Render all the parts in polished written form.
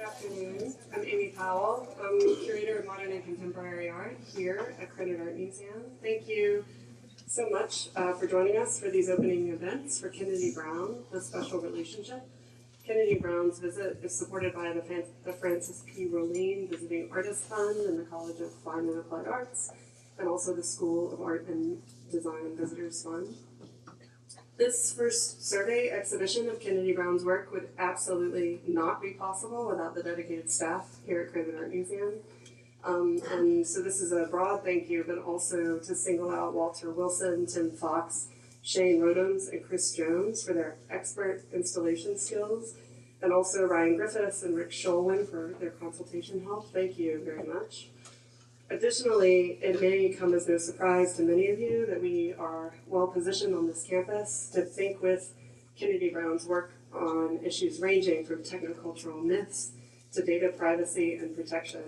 Good afternoon. I'm Amy Powell. I'm curator of modern and contemporary art here at Krannert Art Museum. Thank you so much for joining us for these opening events for Kennedy Browne, The Special Relationship. Kennedy Browne's visit is supported by the Francis P. Rollin Visiting Artists Fund and the College of Fine and Applied Arts, and also the School of Art and Design Visitors Fund. This first survey exhibition of Kennedy Browne's work would absolutely not be possible without the dedicated staff here at Krannert Art Museum. And so this is a broad thank you, but also to single out Walter Wilson, Tim Fox, Shane Rodoms, and Chris Jones for their expert installation skills, and also Ryan Griffiths and Rick Scholwin for their consultation help. Thank you very much. Additionally, it may come as no surprise to many of you that we are well positioned on this campus to think with Kennedy Browne's work on issues ranging from technocultural myths to data privacy and protection.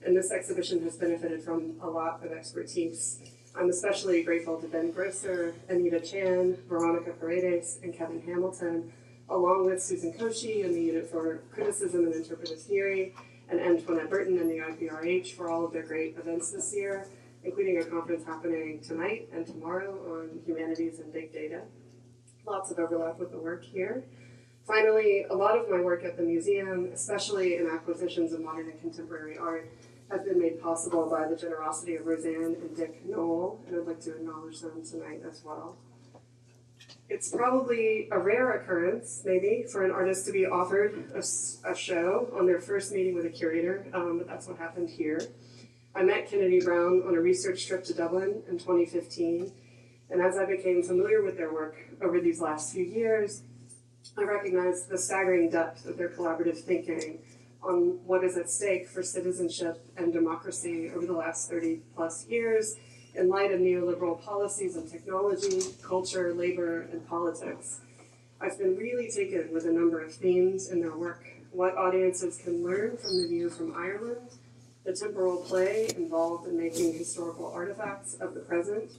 And this exhibition has benefited from a lot of expertise. I'm especially grateful to Ben Grosser, Anita Chan, Veronica Paredes, and Kevin Hamilton, along with Susan Koshi in the Unit for Criticism and Interpretive Theory, and Antoinette Burton and the IPRH for all of their great events this year, including a conference happening tonight and tomorrow on humanities and big data. Lots of overlap with the work here. Finally, a lot of my work at the museum, especially in acquisitions of modern and contemporary art, has been made possible by the generosity of Roseanne and Dick Knoll, and I'd like to acknowledge them tonight as well. It's probably a rare occurrence, maybe, for an artist to be offered a show on their first meeting with a curator, but that's what happened here. I met Kennedy Browne on a research trip to Dublin in 2015, and as I became familiar with their work over these last few years, I recognized the staggering depth of their collaborative thinking on what is at stake for citizenship and democracy over the last 30 plus years, in light of neoliberal policies and technology, culture, labor, and politics. I've been really taken with a number of themes in their work: what audiences can learn from the view from Ireland, the temporal play involved in making historical artifacts of the present,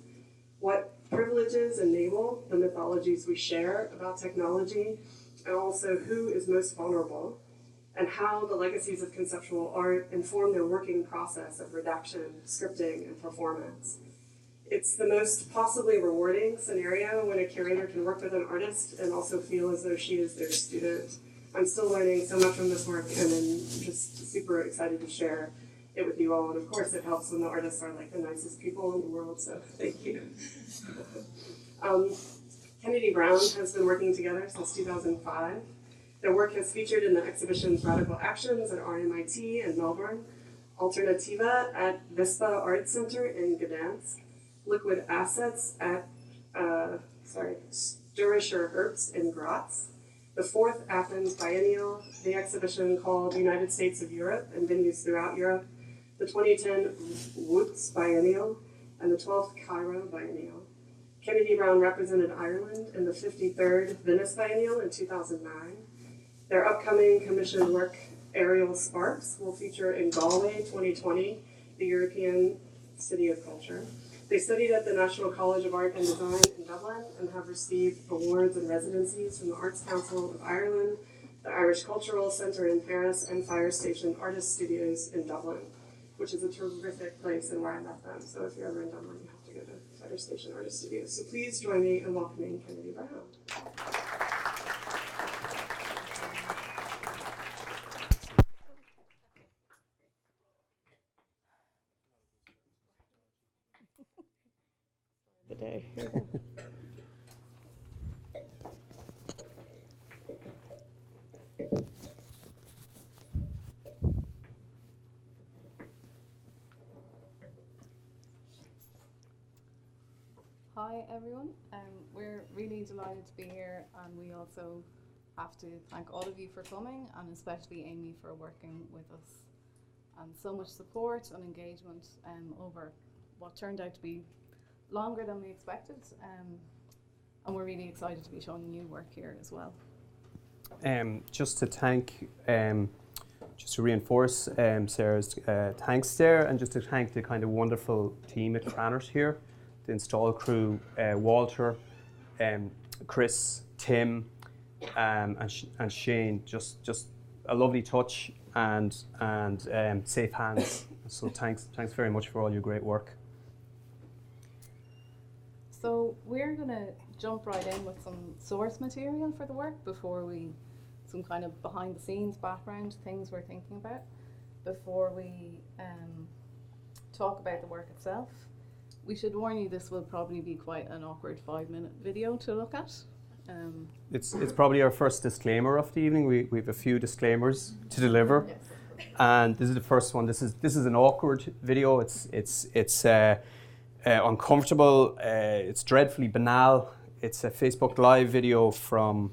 what privileges enable the mythologies we share about technology, and also who is most vulnerable, and how the legacies of conceptual art inform their working process of redaction, scripting, and performance. It's the most possibly rewarding scenario when a curator can work with an artist and also feel as though she is their student. I'm still learning so much from this work, and I'm just super excited to share it with you all. And of course, it helps when the artists are like the nicest people in the world, so thank you. Kennedy Browne has been working together since 2005. Their work has featured in the exhibitions Radical Actions at RMIT in Melbourne, Alternativa at Vespa Art Center in Gdansk, Liquid Assets at Stürischer Herbst in Graz, the 4th Athens Biennial, the exhibition called United States of Europe and venues throughout Europe, the 2010 Woods Biennial, and the 12th Cairo Biennial. Kennedy Browne represented Ireland in the 53rd Venice Biennial in 2009. Their upcoming commissioned work, Aerial Sparks, will feature in Galway 2020, the European City of Culture. They studied at the National College of Art and Design in Dublin and have received awards and residencies from the Arts Council of Ireland, the Irish Cultural Centre in Paris, and Fire Station Artist Studios in Dublin, which is a terrific place and where I met them. So if you're ever in Dublin, you have to go to Fire Station Artist Studios. So please join me in welcoming Kennedy Browne. The day. Hi everyone, we're really delighted to be here, and we also have to thank all of you for coming, and especially Amy for working with us, and so much support and engagement over what turned out to be longer than we expected, and we're really excited to be showing you work here as well. Just to thank, just to reinforce Sarah's thanks there, and just to thank the kind of wonderful team at Krannert here, the install crew, Walter, Chris, Tim, and Shane. Just a lovely touch and safe hands. So thanks very much for all your great work. So we're going to jump right in with some source material for the work some kind of behind the scenes background things we're thinking about before we talk about the work itself. We should warn you this will probably be quite an awkward 5-minute video to look at. It's probably our first disclaimer of the evening. We have a few disclaimers to deliver, and this is the first one. This is an awkward video. It's uncomfortable. It's dreadfully banal. It's a Facebook Live video from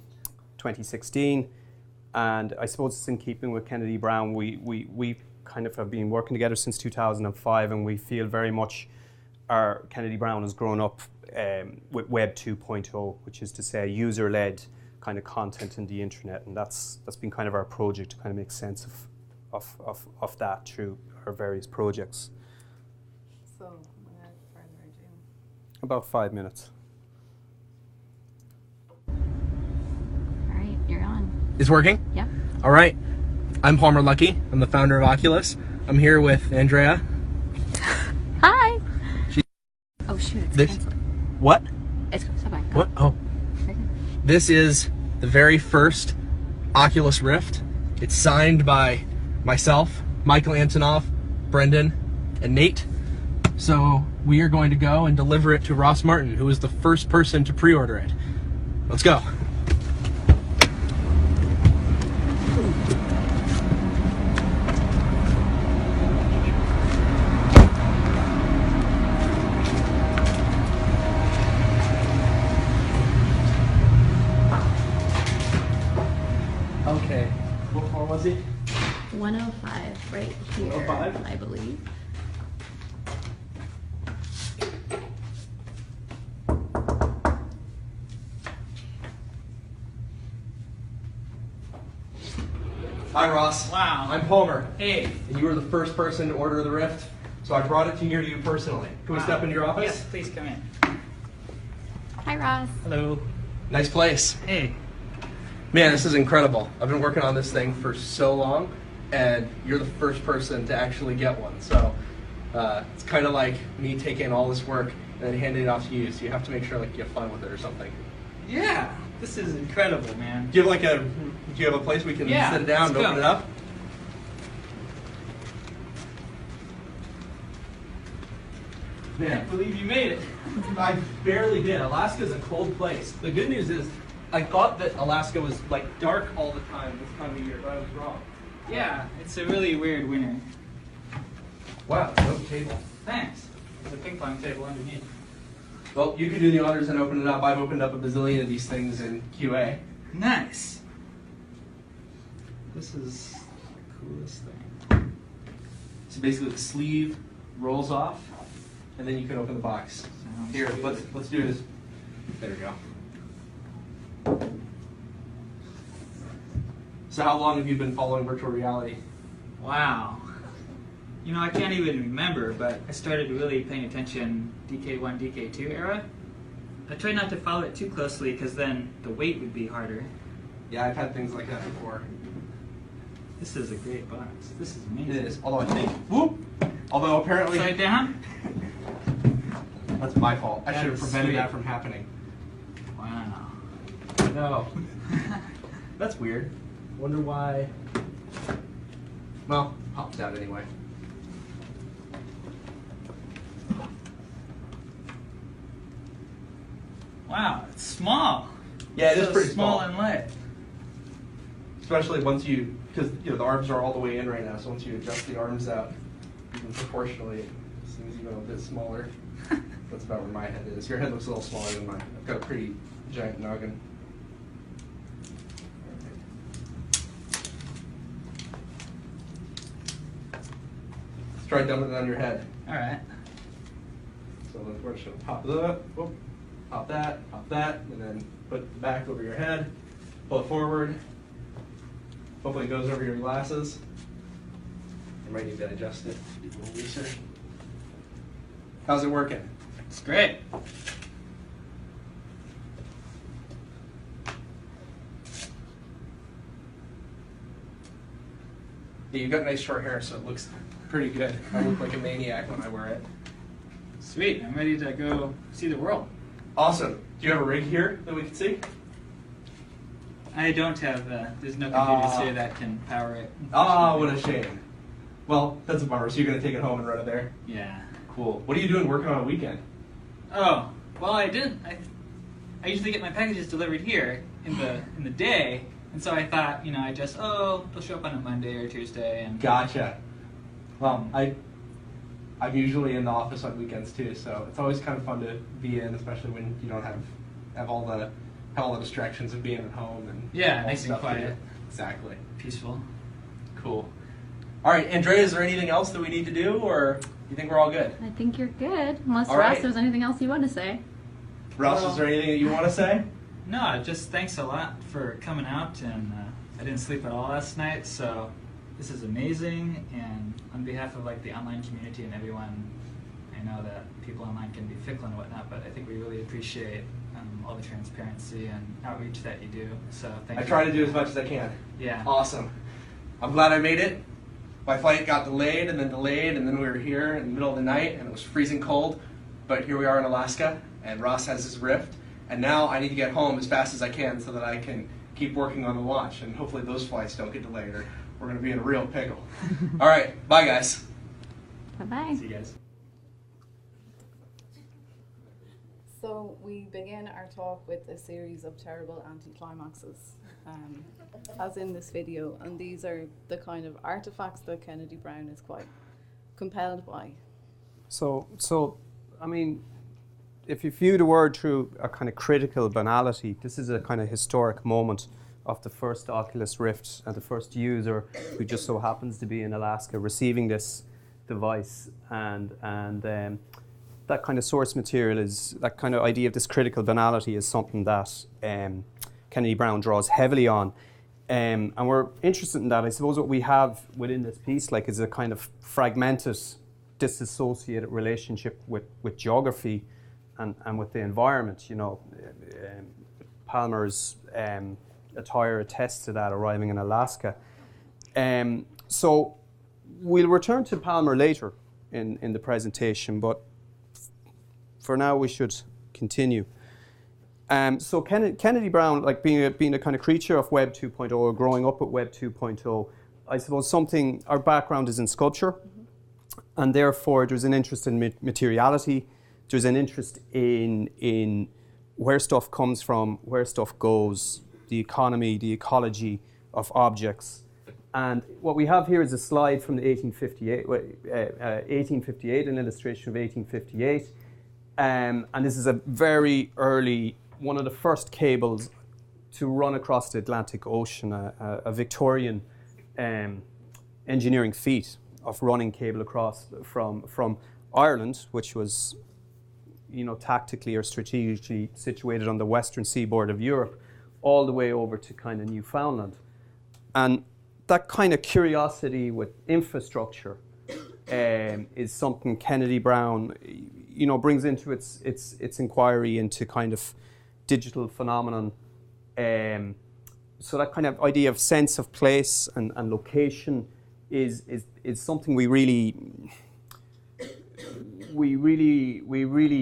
2016, and I suppose it's in keeping with Kennedy Browne. We kind of have been working together since 2005, and we feel very much our Kennedy Browne has grown up with Web 2.0, which is to say user-led kind of content in the internet, and that's been kind of our project to kind of make sense of that through our various projects. So, without further ado. About 5 minutes. All right, you're on. Is working? Yep. All right. I'm Palmer Luckey. I'm the founder of Oculus. I'm here with Andrea. Hi. Oh shoot, it's canceled. What? It's fine. What? Oh. Okay. This is the very first Oculus Rift. It's signed by myself, Michael Antonov, Brendan, and Nate. So we are going to go and deliver it to Ross Martin, who was the first person to pre-order it. Let's go. Okay. What floor was he? 105 right here, 105? I believe. Hi, Ross. Wow. I'm Palmer. Hey. And you were the first person to order the Rift, so I brought it here to you personally. Can we step into your office? Yes, please come in. Hi, Ross. Hello. Nice place. Hey. Man, this is incredible. I've been working on this thing for so long, and you're the first person to actually get one. So it's kind of like me taking all this work and then handing it off to you. So you have to make sure like you have fun with it or something. Yeah, this is incredible, man. Do you have a place we can sit it down and let's open go. it up? I can't believe you made it. I barely did. Alaska's a cold place. The good news is I thought that Alaska was like dark all the time this time of year, but I was wrong. Yeah, it's a really weird winter. Wow, no table. Thanks. There's a ping pong table underneath. Well, you can do the honors and open it up. I've opened up a bazillion of these things in QA. Nice. This is the coolest thing. So basically the sleeve rolls off, and then you can open the box. Sounds Here, good. let's do this. There we go. So how long have you been following virtual reality? Wow. You know, I can't even remember, but I started really paying attention DK1, DK2 era. I tried not to follow it too closely because then the weight would be harder. Yeah, I've had things like that before. This is a great box. This is amazing. It is, although I think, although apparently, Upside down? that's my fault. I That should have is prevented sweet. that from happening. Wow. No. That's weird. Wonder why. Well, pops out anyway. Wow, it's small. Yeah, it is So pretty small small. and light. Especially once you, because the arms are all the way in right now, so once you adjust the arms out, even proportionally, it seems even a bit smaller. That's about where my head is. Your head looks a little smaller than mine. I've got a pretty giant noggin. Let's try dumping it on your head. All right. So we're just gonna pop it up, whoop, pop that, and then put the back over your head, pull it forward. Hopefully it goes over your glasses. You might need to adjust it a little looser. How's it working? It's great. Yeah, you've got nice short hair, so it looks pretty good. I look like a maniac when I wear it. Sweet, I'm ready to go see the world. Awesome. Do you have a rig here that we can see? I don't have, there's no computers here that can power it. Ah, what a shame. Well, that's a bummer. So you're going to take it home and run it there? Yeah. Cool. What are you doing working on a weekend? Oh, well, I didn't. I usually get my packages delivered here in the day, and so I thought, I just they'll show up on a Monday or Tuesday, and Gotcha. Well, I'm usually in the office on weekends too, so it's always kind of fun to be in, especially when you don't have all the distractions of being at home and yeah, all nice and stuff to quiet, do. Exactly. peaceful. Cool. All right, Andrea, is there anything else that we need to do, or you think we're all good? I think you're good. Unless All Ross, right. there's anything else you want to say. Ross, Well- is there anything that you want to say? No, just thanks a lot for coming out, and I didn't sleep at all last night, so this is amazing, and on behalf of the online community and everyone, I know that people online can be fickle and whatnot, but I think we really appreciate all the transparency and outreach that you do, so thank you. I try to do as much as I can. Yeah. Awesome. I'm glad I made it. My flight got delayed, and then we were here in the middle of the night, and it was freezing cold, but here we are in Alaska, and Ross has his Rift, and now I need to get home as fast as I can so that I can keep working on the launch, and hopefully those flights don't get delayed, or we're going to be in a real pickle. All right, bye guys. Bye-bye. See you guys. So we begin our talk with a series of terrible anticlimaxes, as in this video, and these are the kind of artifacts that Kennedy Browne is quite compelled by. So I mean, if you view the word through a kind of critical banality, this is a kind of historic moment of the first Oculus Rift and the first user, who just so happens to be in Alaska, receiving this device, and that kind of source material is, that kind of idea of this critical banality is something that Kennedy Browne draws heavily on. And we're interested in that. I suppose what we have within this piece is a kind of fragmented, disassociated relationship with geography and with the environment. Palmer's attire attests to that, arriving in Alaska. So we'll return to Palmer later in the presentation, but for now we should continue. So Kennedy Browne, being a kind of creature of Web 2.0, or growing up with Web 2.0, I suppose our background is in sculpture, and therefore there's an interest in materiality, there's an interest in where stuff comes from, where stuff goes, the economy, the ecology of objects. And what we have here is a slide from the 1858, an illustration of 1858. And this is a very early, one of the first cables to run across the Atlantic Ocean, a Victorian engineering feat of running cable across from Ireland, which was, tactically or strategically situated on the western seaboard of Europe, all the way over to kind of Newfoundland. And that kind of curiosity with infrastructure is something Kennedy Browne, brings into its inquiry into kind of digital phenomenon. So that kind of idea of sense of place and location is something we really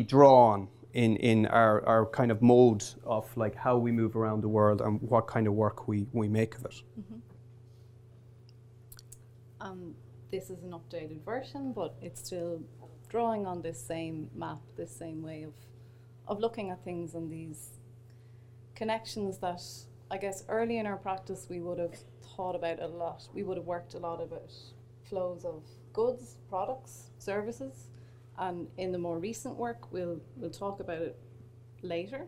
draw on in our kind of mode of how we move around the world and what kind of work we make of it. Mm-hmm. This is an updated version, but it's still drawing on this same map, this same way of looking at things and these connections that I guess early in our practice we would have thought about a lot. We would have worked a lot about flows of goods, products, services, and in the more recent work we'll talk about it later.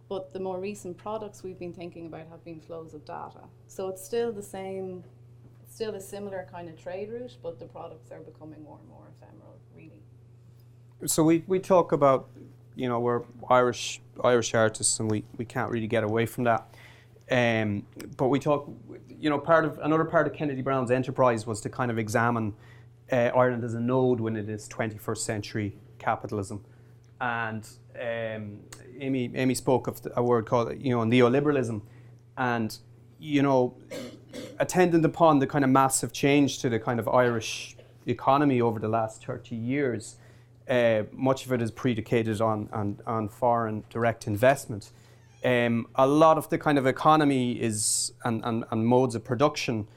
But the more recent products we've been thinking about have been flows of data. So it's still the same, still a similar kind of trade route, but the products are becoming more and more ephemeral, really. So we talk about, we're Irish artists, and we can't really get away from that. But we talk, another part of Kennedy Browne's enterprise was to kind of examine Ireland as a node within its 21st century capitalism. And Amy spoke of a word called, neoliberalism. And, attendant upon the kind of massive change to the kind of Irish economy over the last 30 years, much of it is predicated on foreign direct investment. A lot of the kind of economy is and modes of production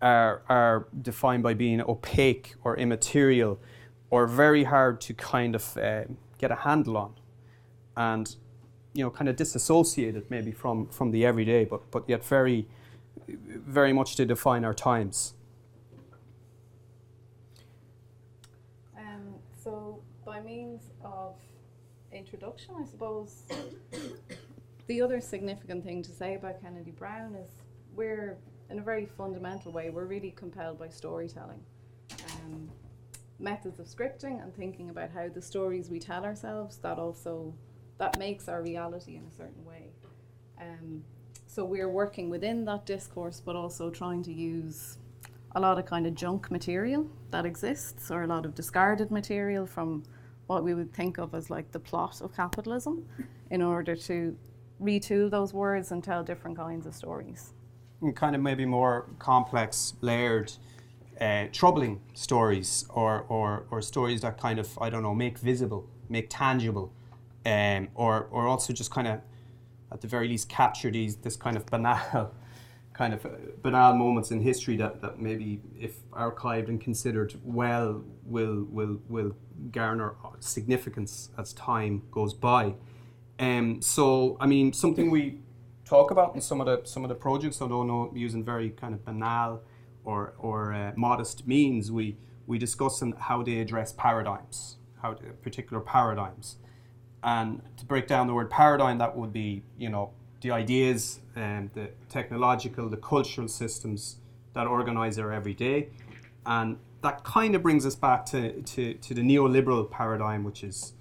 are defined by being opaque or immaterial or very hard to kind of get a handle on, and kind of disassociated maybe from the everyday, but yet very, very much to define our times. So by means of introduction, I suppose the other significant thing to say about Kennedy Browne is we're, in a very fundamental way, we're really compelled by storytelling. Methods of scripting and thinking about how the stories we tell ourselves, that makes our reality in a certain way. So we're working within that discourse, but also trying to use a lot of kind of junk material that exists, or a lot of discarded material from what we would think of as like the plot of capitalism, in order to retool those words and tell different kinds of stories. And kind of maybe more complex, layered, troubling stories, or stories that kind of, I don't know, make visible, make tangible, or also just kind of, at the very least, capture this kind of banal moments in history that maybe, if archived and considered well, will garner significance as time goes by. So I mean, something we talk about in some of the projects, although using very kind of banal or modest means, we discuss how they address paradigms, particular paradigms. And to break down the word paradigm, that would be, the ideas, the technological, the cultural systems that organize our everyday. And that kind of brings us back to the neoliberal paradigm, which is,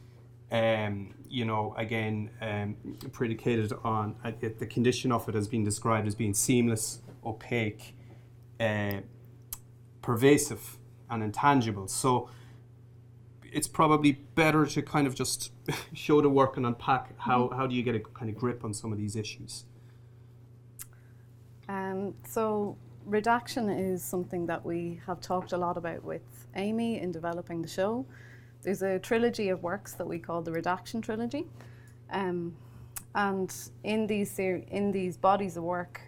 predicated on, the condition of it has been described as being seamless, opaque, pervasive, and intangible. So it's probably better to kind of just show the work and unpack how do you get a kind of grip on some of these issues. So redaction is something that we have talked a lot about with Amy in developing the show. There's a trilogy of works that we call the Reduction Trilogy, and in these bodies of work,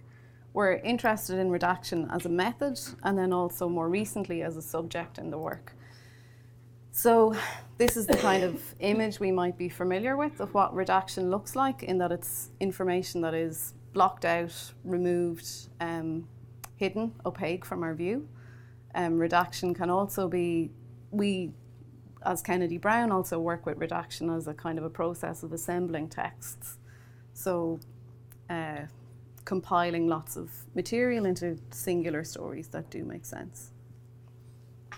we're interested in redaction as a method, and then also more recently as a subject in the work. So this is the kind of image we might be familiar with of what redaction looks like, in that it's information that is blocked out, removed, hidden, opaque from our view. Redaction can also be, we as Kennedy Browne also work with redaction as a kind of a process of assembling texts. So compiling lots of material into singular stories that do make sense.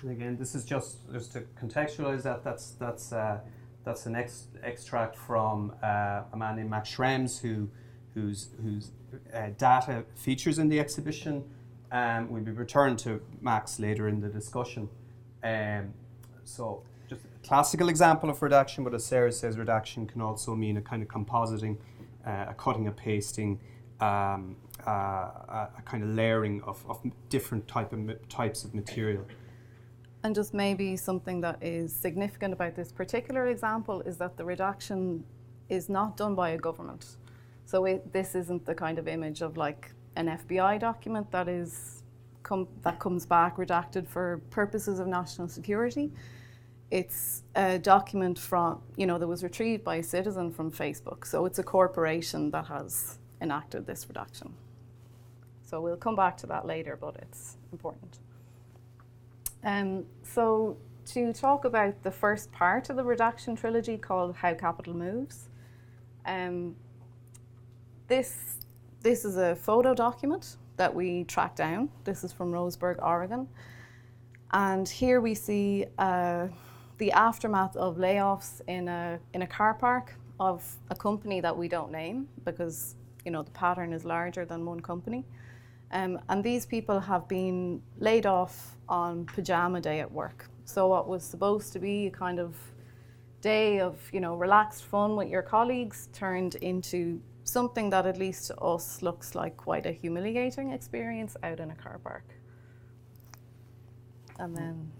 And again, this is just to contextualize that. That's an extract from a man named Max Schrems, whose data features in the exhibition. We'll be returned to Max later in the discussion. So just a classical example of redaction, but as Sarah says, redaction can also mean a kind of compositing, a cutting, a pasting, a kind of layering of different types of material. And just maybe something that is significant about this particular example is that the redaction is not done by a government. So this isn't the kind of image of like an FBI document that comes back redacted for purposes of national security. It's a document that was retrieved by a citizen from Facebook. So it's a corporation that has enacted this redaction. So we'll come back to that later, but it's important. So to talk about the first part of the Reduction Trilogy, called How Capital Moves, this is a photo document that we tracked down. This is from Roseburg, Oregon. And here we see the aftermath of layoffs in a car park of a company that we don't name, because the pattern is larger than one company. And these people have been laid off on pajama day at work. So what was supposed to be a kind of day of relaxed fun with your colleagues turned into something that at least to us looks like quite a humiliating experience out in a car park. And then...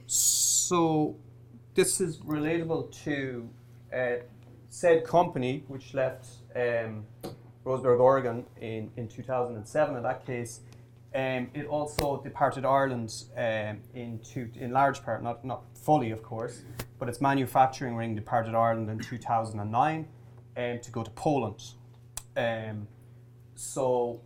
So this is relatable to said company which left Roseburg, Oregon in 2007. In that case, it also departed Ireland in large part, not fully of course, but its manufacturing ring departed Ireland in 2009 to go to Poland. So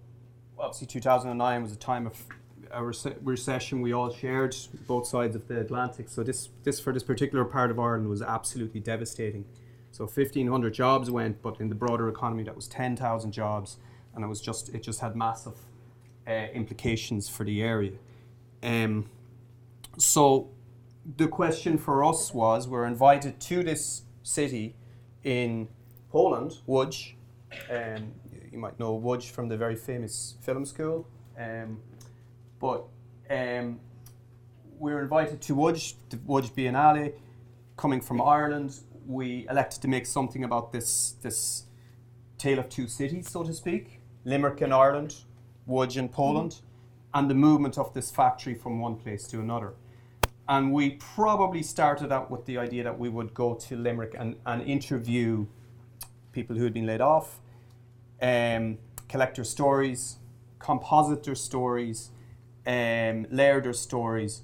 obviously 2009 was a time of a recession we all shared, both sides of the Atlantic. So this for this particular part of Ireland was absolutely devastating. So 1,500 jobs went, but in the broader economy that was 10,000 jobs, and it just had massive implications for the area. So the question for us was, we're invited to this city in Poland, Łódź. You might know Łódź from the very famous film school. But we were invited to Łódź, the Łódź Biennale, coming from Ireland. We elected to make something about this tale of two cities, so to speak, Limerick in Ireland, Łódź in Poland, and the movement of this factory from one place to another. And we probably started out with the idea that we would go to Limerick and interview people who had been laid off, collect their stories, composite their stories, layer their stories.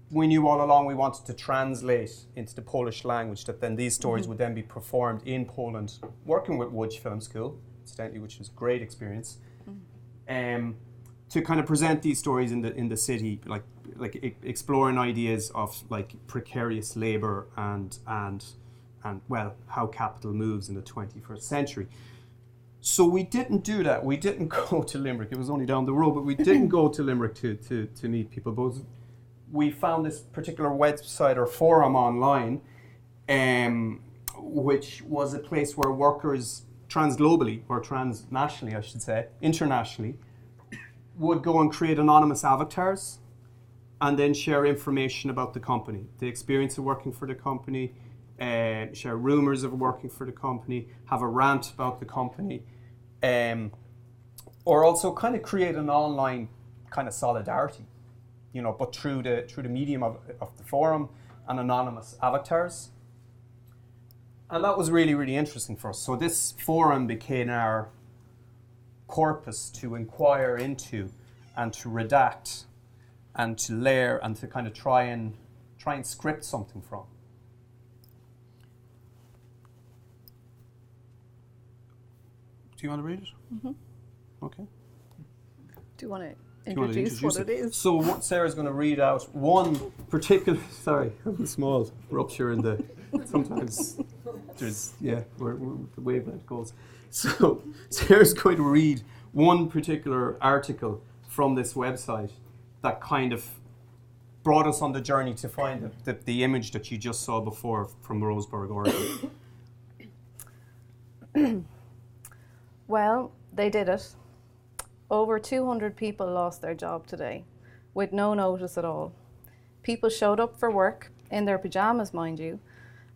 We knew all along we wanted to translate into the Polish language, that then these stories would then be performed in Poland, working with Łódź Film School, incidentally, which was a great experience, to kind of present these stories in the city, like exploring ideas of like precarious labor and well, how capital moves in the 21st century. So we didn't do that. We didn't go to Limerick. It was only down the road, but we didn't go to Limerick to meet people. But we found this particular website or forum online, which was a place where workers transglobally, or transnationally, I should say, internationally, would go and create anonymous avatars and then share information about the company, the experience of working for the company, share rumors of working for the company, have a rant about the company, or also kind of create an online kind of solidarity, you know, but through the medium of the forum and anonymous avatars. And that was really, really interesting for us. So this forum became our corpus to inquire into and to redact and to layer and to kind of try and script something from. Do you want to read it? Mm-hmm. Okay. Do you want to introduce what it is? So what Sarah's going to read out one particular, sorry, I have a small rupture in the, sometimes there's, where the wavelength goes. So Sarah's going to read one particular article from this website that kind of brought us on the journey to find the image that you just saw before from Roseburg, Oregon. Well, they did it. Over 200 people lost their job today, with no notice at all. People showed up for work, in their pajamas mind you,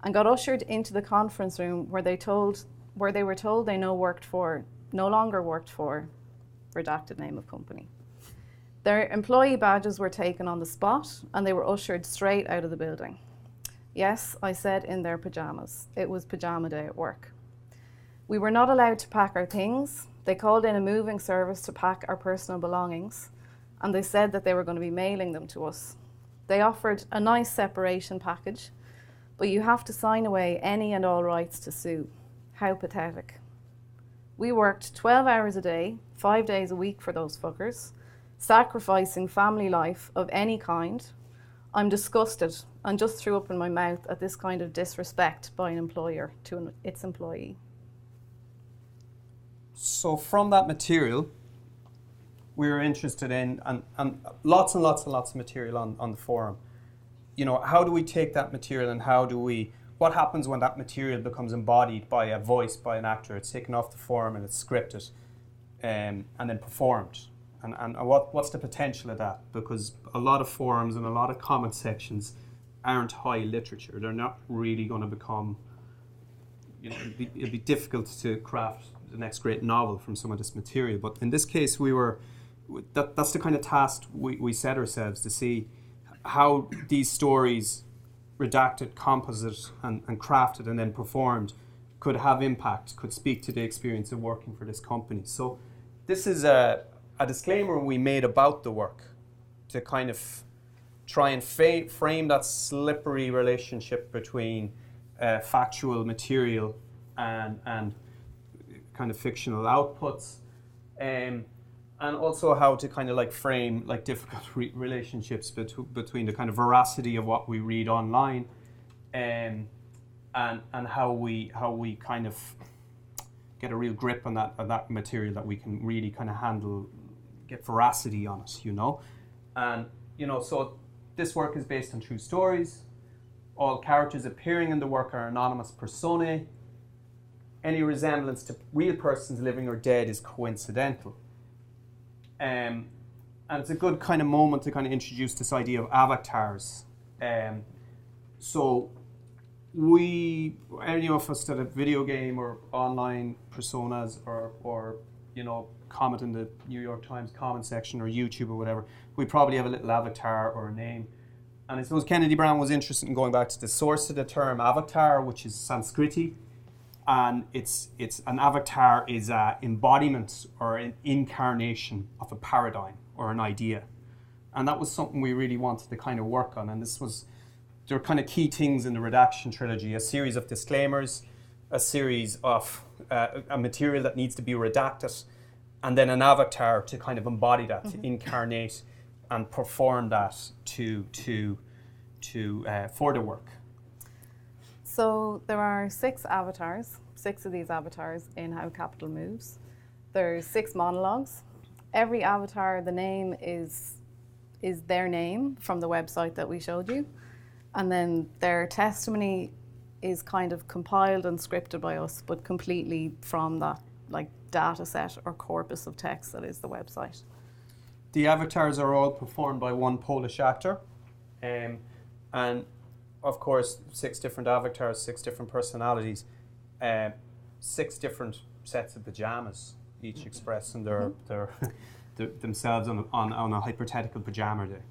and got ushered into the conference room where they were told they no longer worked for, redacted name of company. Their employee badges were taken on the spot and they were ushered straight out of the building. Yes, I said in their pajamas. It was pajama day at work. We were not allowed to pack our things. They called in a moving service to pack our personal belongings, and they said that they were going to be mailing them to us. They offered a nice separation package, but you have to sign away any and all rights to sue. How pathetic. We worked 12 hours a day, 5 days a week for those fuckers, sacrificing family life of any kind. I'm disgusted and just threw up in my mouth at this kind of disrespect by an employer to its employee. So from that material, we were interested in, and lots of material on the forum. You know, how do we take that material and what happens when that material becomes embodied by a voice, by an actor? It's taken off the forum and it's scripted and then performed. And what's the potential of that? Because a lot of forums and a lot of comment sections aren't high literature. They're not really going to become, it'd be difficult to craft the next great novel from some of this material. But in this case, that's the kind of task we set ourselves, to see how these stories, redacted, composite, and crafted and then performed, could have impact, could speak to the experience of working for this company. So this is a disclaimer we made about the work to kind of try and frame that slippery relationship between factual material and kind of fictional outputs, and also how to kind of like frame like difficult relationships between the kind of veracity of what we read online, and how we kind of get a real grip on that material, that we can really kind of handle, get veracity on it, and so this work is based on true stories. All characters appearing in the work are anonymous personae. Any resemblance to real persons living or dead is coincidental. And it's a good kind of moment to kind of introduce this idea of avatars. So any of us that have video game or online personas or comment in the New York Times comment section or YouTube or whatever, we probably have a little avatar or a name. And I suppose Kennedy Browne was interested in going back to the source of the term avatar, which is Sanskriti. And it's an avatar is an embodiment or an incarnation of a paradigm or an idea. And that was something we really wanted to kind of work on. And there are kind of key things in the Reduction Trilogy: a series of disclaimers, a series of a material that needs to be redacted, and then an avatar to kind of embody that, to incarnate and perform that for the work. So there are 6 avatars, 6 of these avatars in How Capital Moves. There's 6 monologues. Every avatar, the name is their name from the website that we showed you. And then their testimony is kind of compiled and scripted by us, but completely from that like data set or corpus of text that is the website. The avatars are all performed by one Polish actor. And of course, 6 different avatars, 6 different personalities, 6 different sets of pajamas, each expressing their themselves on a hypothetical pajama day.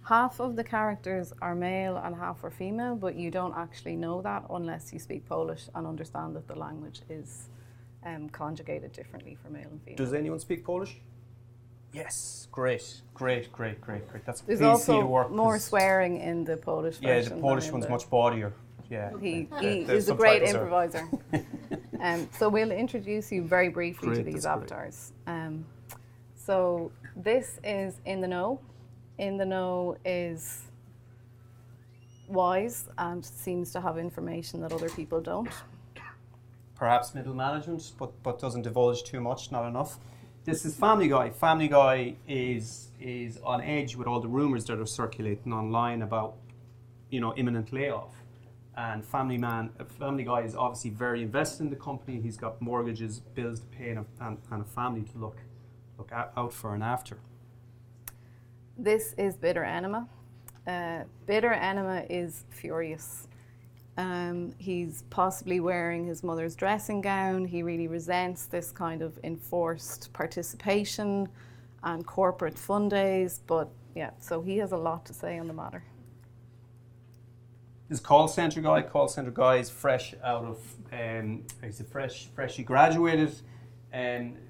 Half of the characters are male and half are female, but you don't actually know that unless you speak Polish and understand that the language is conjugated differently for male and female. Does anyone speak Polish? Yes, great. That's There's please also see the work, more swearing in the Polish version. Yeah, the Polish one's much bawdier. Yeah, he is a great improviser. So we'll introduce you very briefly to these avatars. So this is In the Know. In the Know is wise and seems to have information that other people don't. Perhaps middle management, but doesn't divulge too much, not enough. This is Family Guy. Family Guy is on edge with all the rumours that are circulating online about, imminent layoff. And Family Guy is obviously very invested in the company. He's got mortgages, bills to pay, and a family to look out for and after. This is Bitter Enema. Bitter Enema is furious. He's possibly wearing his mother's dressing gown. He really resents this kind of enforced participation and corporate fun days. But yeah, so he has a lot to say on the matter. This call centre guy. Call centre guy is fresh out of. He's freshly graduated,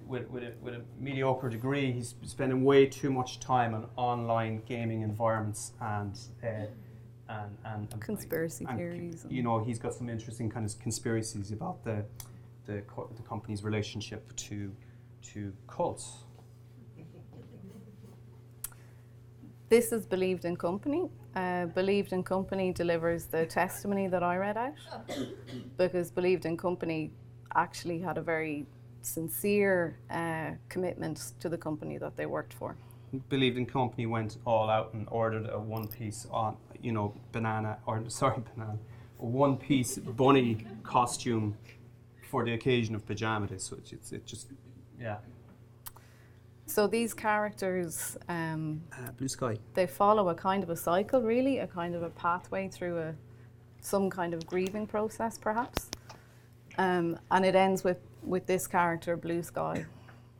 with a mediocre degree. He's spending way too much time on online gaming environments and conspiracy theories. He's got some interesting kind of conspiracies about the company's relationship to cults. This is Believed in Company. Believed in Company delivers the testimony that I read out, because Believed in Company actually had a very sincere commitment to the company that they worked for. Believed in Company went all out and ordered a one-piece one-piece bunny costume for the occasion of pajama day. So it just. So these characters, Blue Sky. They follow a kind of a cycle, really, a kind of a pathway through some kind of grieving process, perhaps. And it ends with this character, Blue Sky.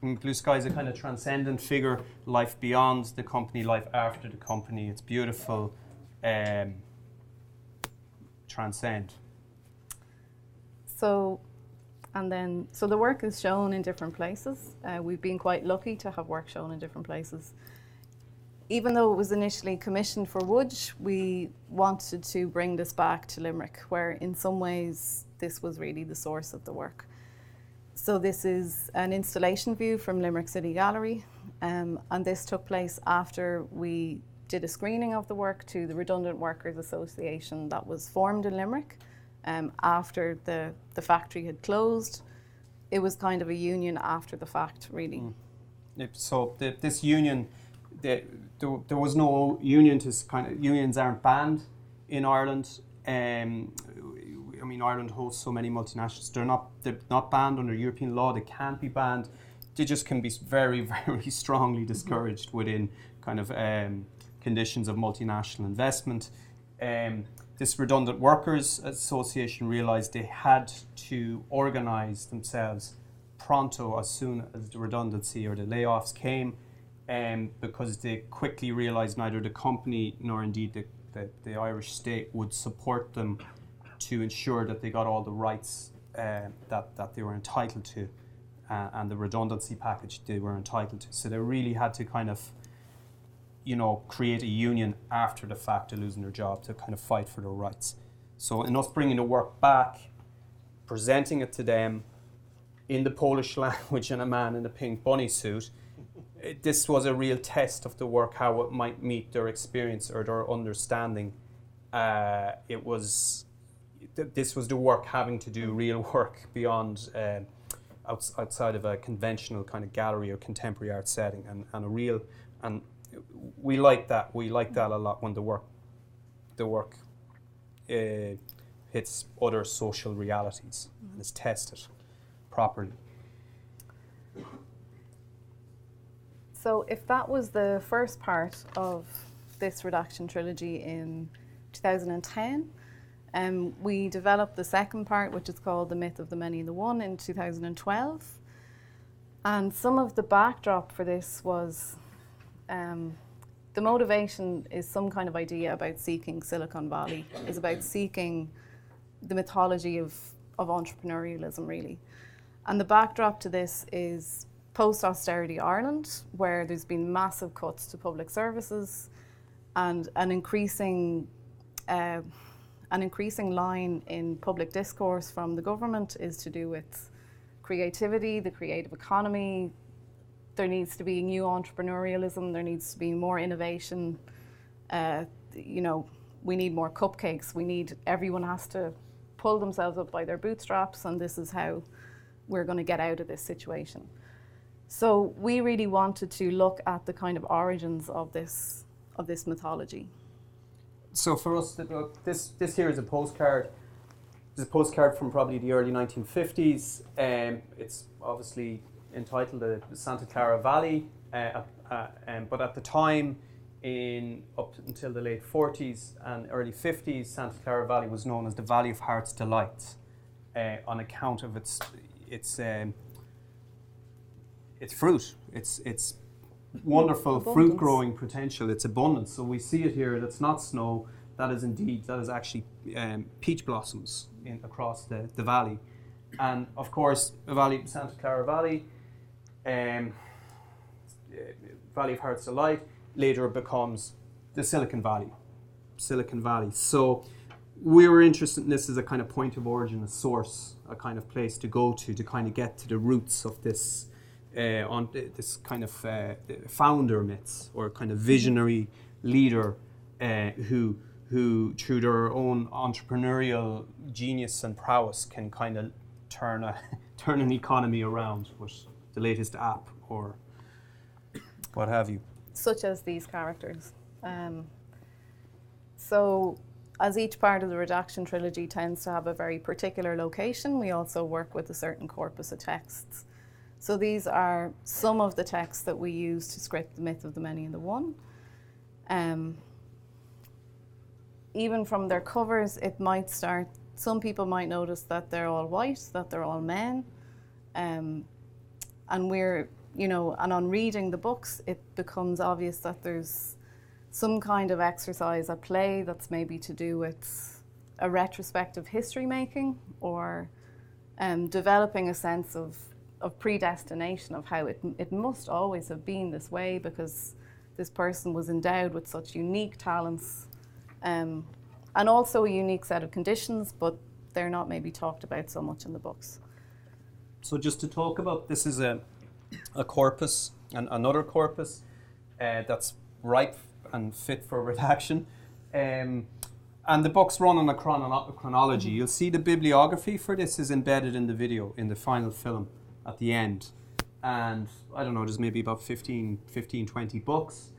Blue Sky is a kind of transcendent figure, life beyond the company, life after the company. It's beautiful, transcend. So the work is shown in different places. We've been quite lucky to have work shown in different places. Even though it was initially commissioned for Łódź, we wanted to bring this back to Limerick, where in some ways this was really the source of the work. So this is an installation view from Limerick City Gallery, and this took place after we did a screening of the work to the Redundant Workers Association that was formed in Limerick after the factory had closed. It was kind of a union after the fact, really. So this union, there was no union to unions aren't banned in Ireland. I mean, Ireland hosts so many multinationals. They're not banned under European law. They can't be banned. They just can be very, very strongly discouraged within kind of conditions of multinational investment. This Redundant Workers Association realised they had to organise themselves pronto as soon as the redundancy or the layoffs came, because they quickly realised neither the company nor indeed the Irish state would support them to ensure that they got all the rights that they were entitled to, and the redundancy package they were entitled to. So they really had to kind of, create a union after the fact of losing their job to kind of fight for their rights. So in us bringing the work back, presenting it to them in the Polish language and a man in a pink bunny suit, this was a real test of the work, how it might meet their experience or their understanding. This was the work having to do real work beyond outside of a conventional kind of gallery or contemporary art setting, and we like that. We like that a lot when the work hits other social realities and is tested properly. So if that was the first part of this Reduction Trilogy in 2010, we developed the second part, which is called The Myth of the Many and the One, in 2012. And some of the backdrop for this was the motivation is some kind of idea about seeking Silicon Valley, is about seeking the mythology of entrepreneurialism, really. And the backdrop to this is post-austerity Ireland, where there's been massive cuts to public services and an increasing line in public discourse from the government is to do with creativity, the creative economy. There needs to be new entrepreneurialism, there needs to be more innovation. We need more cupcakes. Everyone has to pull themselves up by their bootstraps, and this is how we're going to get out of this situation. So we really wanted to look at the kind of origins of this mythology. So for us, this here is a postcard. It's a postcard from probably the early 1950s. It's obviously entitled the Santa Clara Valley, but at the time, up until the late 40s and early 50s, Santa Clara Valley was known as the Valley of Heart's Delights, on account of its fruit, its wonderful Abundance. fruit growing potential, its abundance. So we see it here. That's not snow. That is actually peach blossoms across the valley, and of course the Santa Clara Valley, Valley of Heart's Delight, later becomes the Silicon Valley. So we were interested in this as a kind of point of origin, a source, a kind of place to go to kind of get to the roots of this. On this kind of founder myths, or kind of visionary leader who through their own entrepreneurial genius and prowess can kind of turn an economy around with the latest app or what have you. Such as these characters. So as each part of the Reduction Trilogy tends to have a very particular location, we also work with a certain corpus of texts. So these are some of the texts that we use to script The Myth of the Many and the One. Even from their covers, it might start some people might notice that they're all white, that they're all men. And we're, and on reading the books, it becomes obvious that there's some kind of exercise at play that's maybe to do with a retrospective history making, or developing a sense of predestination, of how it must always have been this way because this person was endowed with such unique talents, and also a unique set of conditions, but they're not maybe talked about so much in the books. So just to talk about, this is a corpus, and another corpus that's ripe and fit for redaction. And the books run on a chronology. You'll see the bibliography for this is embedded in the video, in the final film at the end. And I don't know, there's maybe about 15, 20 books.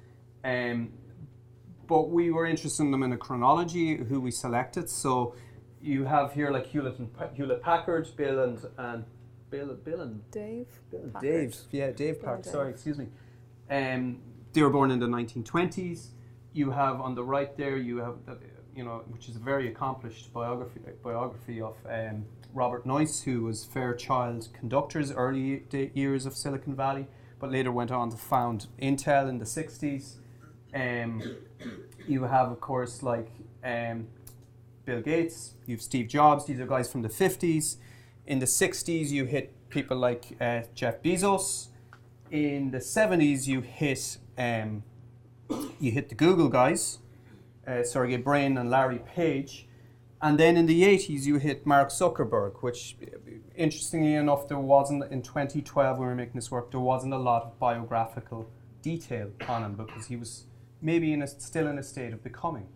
But we were interested in them in a chronology, who we selected. So you have here like Hewlett Packard, Bill and Dave? Dave Packard, sorry, excuse me. They were born in the 1920s. You have on the right there, you have, which is a very accomplished biography of Robert Noyce, who was Fairchild Conductors, early years of Silicon Valley, but later went on to found Intel in the 60s. You have, of course, like Bill Gates, you have Steve Jobs, these are guys from the 50s. In the 60s, you hit people like Jeff Bezos. In the 70s, you hit the Google guys, Sergey Brin and Larry Page. And then in the 80s, you hit Mark Zuckerberg, which, interestingly enough, there wasn't, in 2012 when we were making this work, there wasn't a lot of biographical detail on him because he was maybe still in a state of becoming.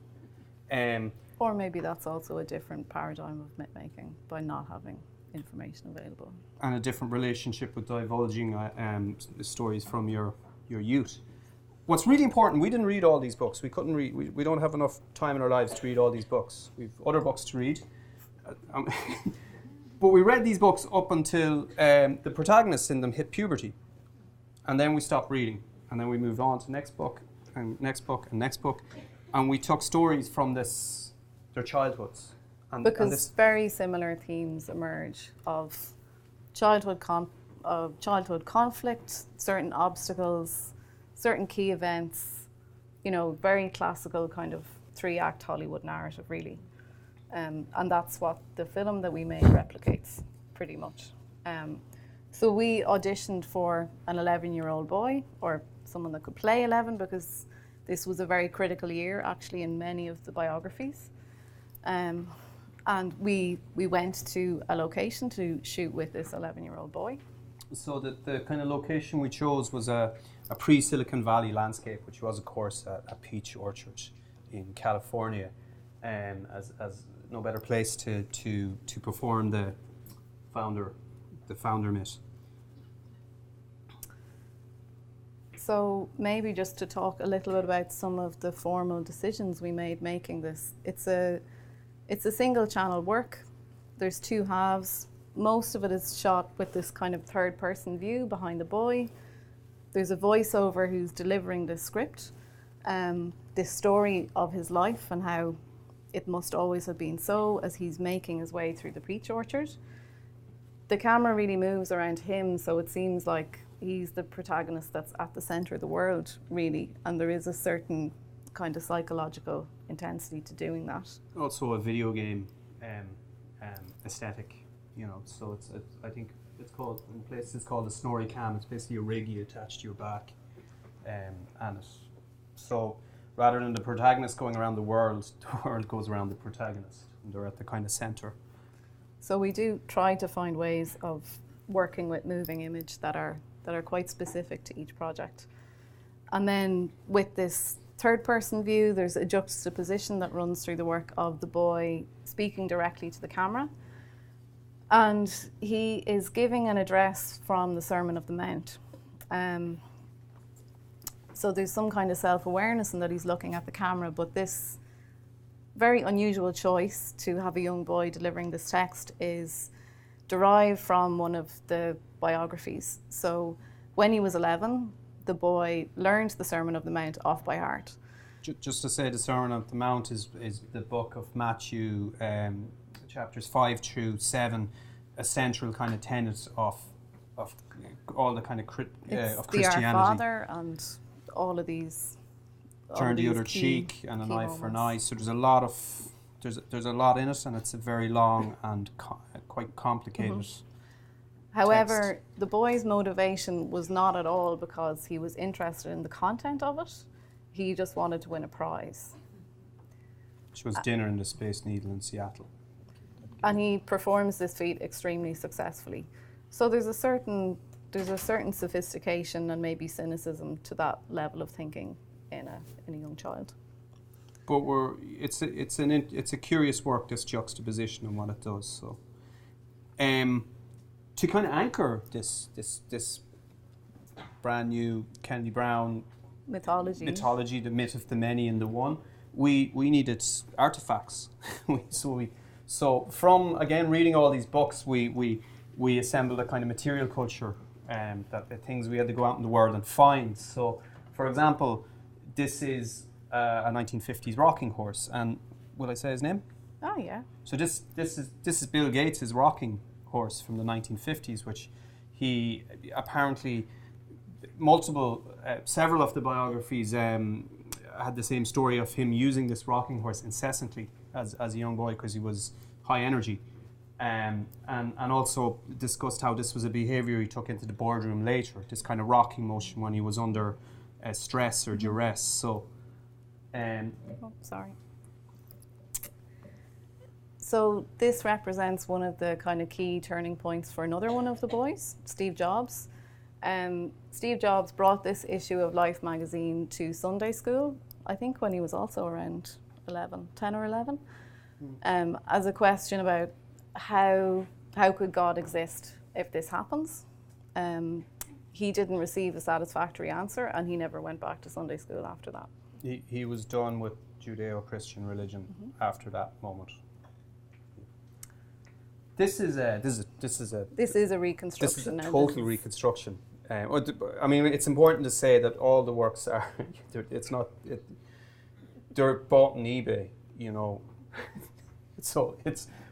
Or maybe that's also a different paradigm of myth-making by not having information available. And a different relationship with divulging stories from your youth. What's really important, we didn't read all these books. We couldn't read, we don't have enough time in our lives to read all these books. We've other books to read. But we read these books up until the protagonists in them hit puberty. And then we stopped reading. And then we moved on to next book, and next book, and next book. And we took stories from their childhoods. Because very similar themes emerge of childhood conflict, certain obstacles, certain key events, very classical kind of 3-act Hollywood narrative, really. And that's what the film that we made replicates, pretty much. So we auditioned for an 11-year-old boy, or someone that could play 11, because this was a very critical year, actually, in many of the biographies. And we went to a location to shoot with this 11-year-old boy. So the kind of location we chose was a pre-Silicon Valley landscape, which was, of course, a peach orchard in California, as no better place to perform the founder myth. So maybe just to talk a little bit about some of the formal decisions we made making this. It's a single channel work. There's 2 halves. Most of it is shot with this kind of third person view behind the boy. There's a voiceover who's delivering the script, this story of his life and how it must always have been so as he's making his way through the peach orchard. The camera really moves around him, so it seems like he's the protagonist that's at the center of the world, really, and there is a certain kind of psychological intensity to doing that. Also a video game aesthetic, so I think it's called, in places it's called a snorri cam. It's basically a rig you attach to your back, so rather than the protagonist going around the world goes around the protagonist, and they're at the kind of center. So we do try to find ways of working with moving image that are quite specific to each project. And then with this third person view, there's a juxtaposition that runs through the work of the boy speaking directly to the camera. And he is giving an address from the Sermon of the Mount. So there's some kind of self-awareness in that he's looking at the camera, but this very unusual choice to have a young boy delivering this text is derived from one of the biographies. So when he was 11, the boy learned the Sermon of the Mount off by heart. Just to say, the Sermon of the Mount is the book of Matthew, chapters 5 through 7, a central kind of tenet of all the kind of of Christianity. The Our Father and all of these. Turn the other cheek and an eye for an eye. So there's a lot of there's a lot in it, and it's a very long and quite complicated. However, text. the boy's motivation was not at all because he was interested in the content of it. He just wanted to win a prize. Which was dinner in the Space Needle in Seattle. And he performs this feat extremely successfully. So there's a certain sophistication and maybe cynicism to that level of thinking in a young child. But it's a curious work, this juxtaposition and what it does. So, to kind of anchor this brand new Kennedy Browne mythology, the myth of the many and the one, we needed artifacts. So from again reading all these books, we assembled a kind of material culture, that the things we had to go out in the world and find. So, for example, this is a 1950s rocking horse, and will I say his name? Oh yeah. So this is Bill Gates' rocking horse from the 1950s, which he apparently several of the biographies had the same story of him using this rocking horse incessantly as a young boy because he was high energy, and also discussed how this was a behaviour he took into the boardroom later. This kind of rocking motion when he was under stress or duress. So. Sorry. So this represents one of the kind of key turning points for another one of the boys, Steve Jobs. Steve Jobs brought this issue of Life magazine to Sunday school, I think when he was also around 10 or 11, as a question about how could God exist if this happens. He didn't receive a satisfactory answer, and he never went back to Sunday school after that. He was done with Judeo-Christian religion after that moment. This is a reconstruction. This is a total reconstruction. I mean, it's important to say that all the works are. They're bought on eBay, you know.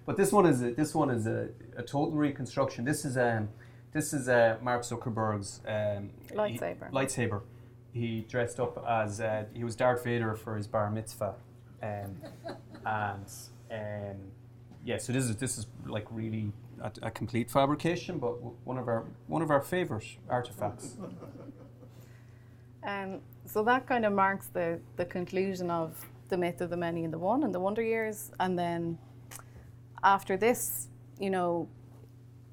But this one is a total reconstruction. This is Mark Zuckerberg's lightsaber. He dressed up as he was Darth Vader for his bar mitzvah, yeah. So this is like really a complete fabrication, but one of our favorite artifacts. So that kind of marks the conclusion of the myth of the many and the one and the Wonder Years, and then after this, you know,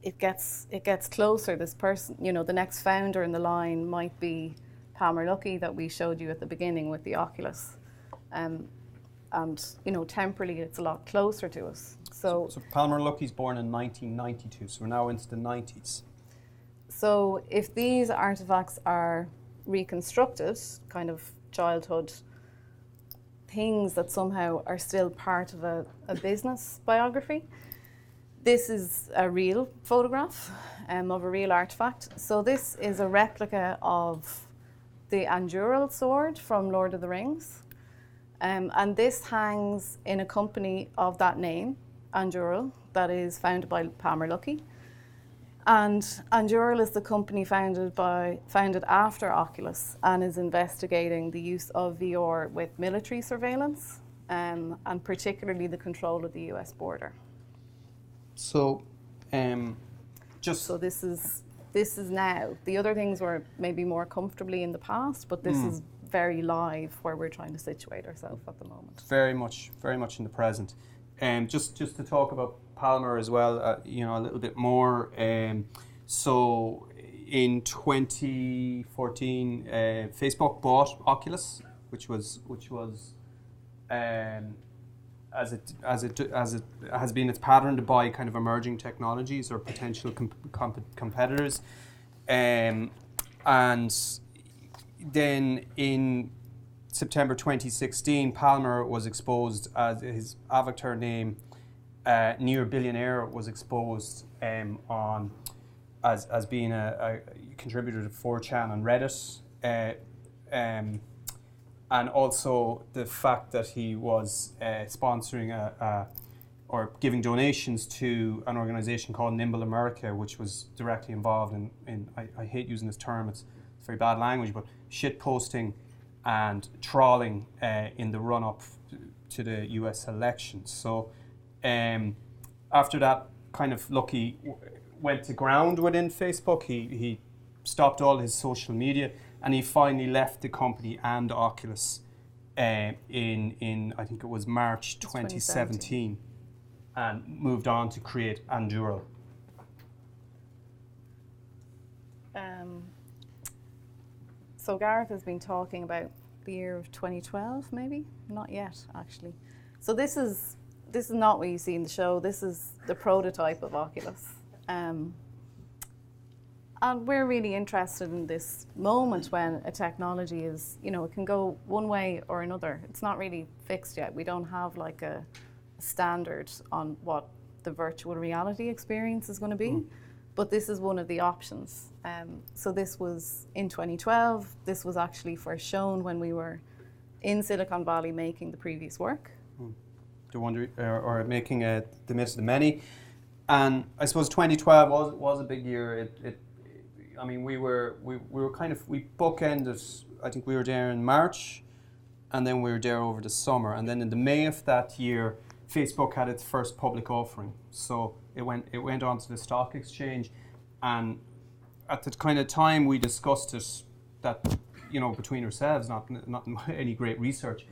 it gets closer. This person, you know, the next founder in the line might be Palmer Luckey that we showed you at the beginning with the Oculus, and you know, temporally it's a lot closer to us. So Palmer Luckey's born in 1992, so we're now into the 90s. So if these artifacts are reconstructed, kind of childhood things that somehow are still part of a business biography, this is a real photograph of a real artifact. So this is a replica of the Anduril sword from Lord of the Rings. And this hangs in a company of that name, Anduril, that is founded by Palmer Luckey. And Anduril is the company founded after Oculus and is investigating the use of VR with military surveillance, and particularly the control of the US border. So, So this is now. The other things were maybe more comfortably in the past, but this is very live where we're trying to situate ourselves at the moment. Very much in the present. Just to talk about Palmer as well, you know, a little bit more. So in 2014, Facebook bought Oculus, which was as it has been its pattern to buy kind of emerging technologies or potential competitors, and then in September 2016, Palmer was exposed as his avatar name, Near Billionaire, was exposed on as being a contributor to 4chan and Reddit, and also the fact that he was sponsoring or giving donations to an organization called Nimble America, which was directly involved in I hate using this term, it's very bad language, but shit posting and trawling in the run-up to the US elections. So after that, kind of Luckey went to ground within Facebook. He stopped all his social media, and he finally left the company and Oculus in I think it was March 2017, and moved on to create Anduril. So Gareth has been talking about the year of 2012, maybe? Not yet, actually. So this is not what you see in the show. This is the prototype of Oculus. And we're really interested in this moment when a technology is, you know, it can go one way or another. It's not really fixed yet. We don't have like a standard on what the virtual reality experience is going to be, but this is one of the options. So this was in 2012. This was actually first shown when we were in Silicon Valley making the previous work. The wonder, or making The Myth of the Many. And I suppose 2012 was a big year. I mean, we bookended. I think we were there in March, and then we were there over the summer. And then in the May of that year, Facebook had its first public offering. So it went onto the stock exchange, and at the kind of time we discussed it, that, you know, between ourselves, not any great research.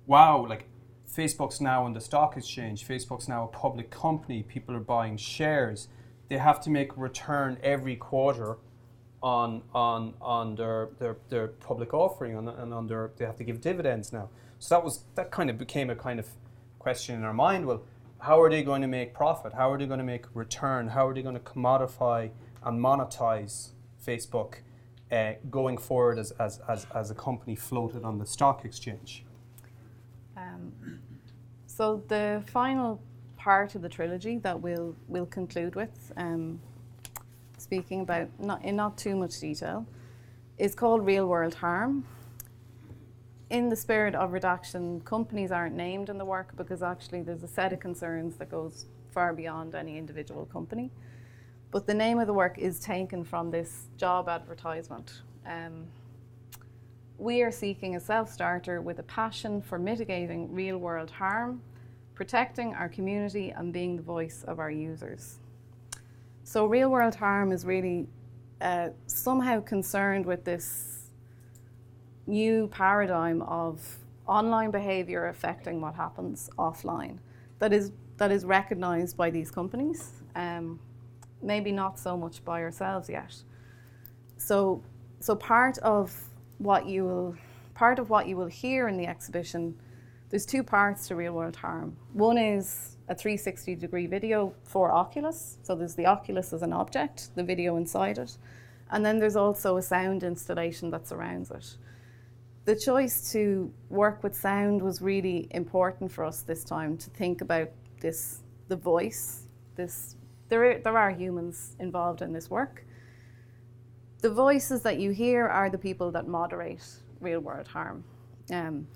Wow, like Facebook's now on the stock exchange. Facebook's now a public company. People are buying shares. They have to make a return every quarter on their public offering, and on their, they have to give dividends now. So that kind of became a kind of question in our mind. Well, how are they going to make profit? How are they going to make a return? How are they going to commodify and monetize Facebook going forward as a company floated on the stock exchange? So the final part of the trilogy that we'll conclude with, speaking about in not too much detail, is called Real World Harm. In the spirit of reduction, companies aren't named in the work because actually there's a set of concerns that goes far beyond any individual company. But the name of the work is taken from this job advertisement. We are seeking a self-starter with a passion for mitigating real-world harm, protecting our community, and being the voice of our users. So real-world harm is really somehow concerned with this new paradigm of online behavior affecting what happens offline that is recognized by these companies, maybe not so much by ourselves yet. So part of what you will hear in the exhibition, there's two parts to real world harm. One is a 360-degree video for Oculus. So there's the Oculus as an object, the video inside it. And then there's also a sound installation that surrounds it. The choice to work with sound was really important for us this time, to think about the voice. There are humans involved in this work. The voices that you hear are the people that moderate real world harm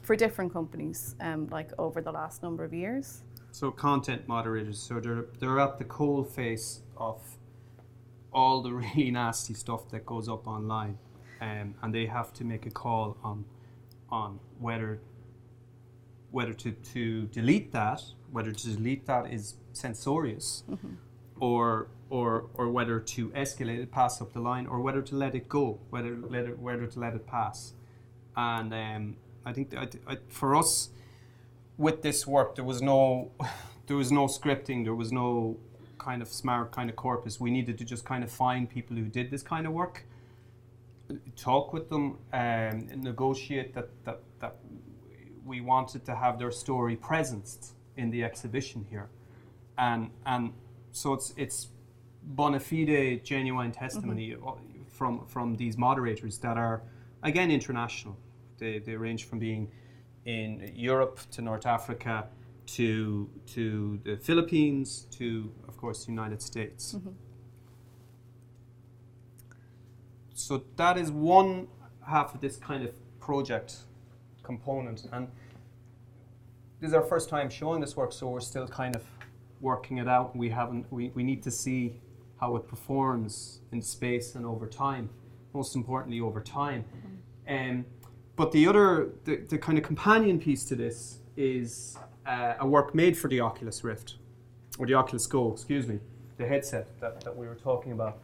for different companies, like over the last number of years. So content moderators, so they're at the coal face of all the really nasty stuff that goes up online, and they have to make a call on whether to delete that, whether to delete that is censorious, or whether to escalate it, pass up the line, or whether to let it go, whether to let it pass. And I think for us, with this work, there was no scripting, there was no kind of smart kind of corpus. We needed to just kind of find people who did this kind of work, talk with them, and negotiate that we wanted to have their story presenced in the exhibition here, and so it's bona fide, genuine testimony from these moderators that are, again, international. They range from being in Europe to North Africa to the Philippines to, of course, the United States. So that is one half of this kind of project component, and this is our first time showing this work, so we're still kind of working it out. We need to see how it performs in space and over time. Most importantly, over time. But the kind of companion piece to this is a work made for the Oculus Rift, or the Oculus Go, excuse me, the headset that we were talking about.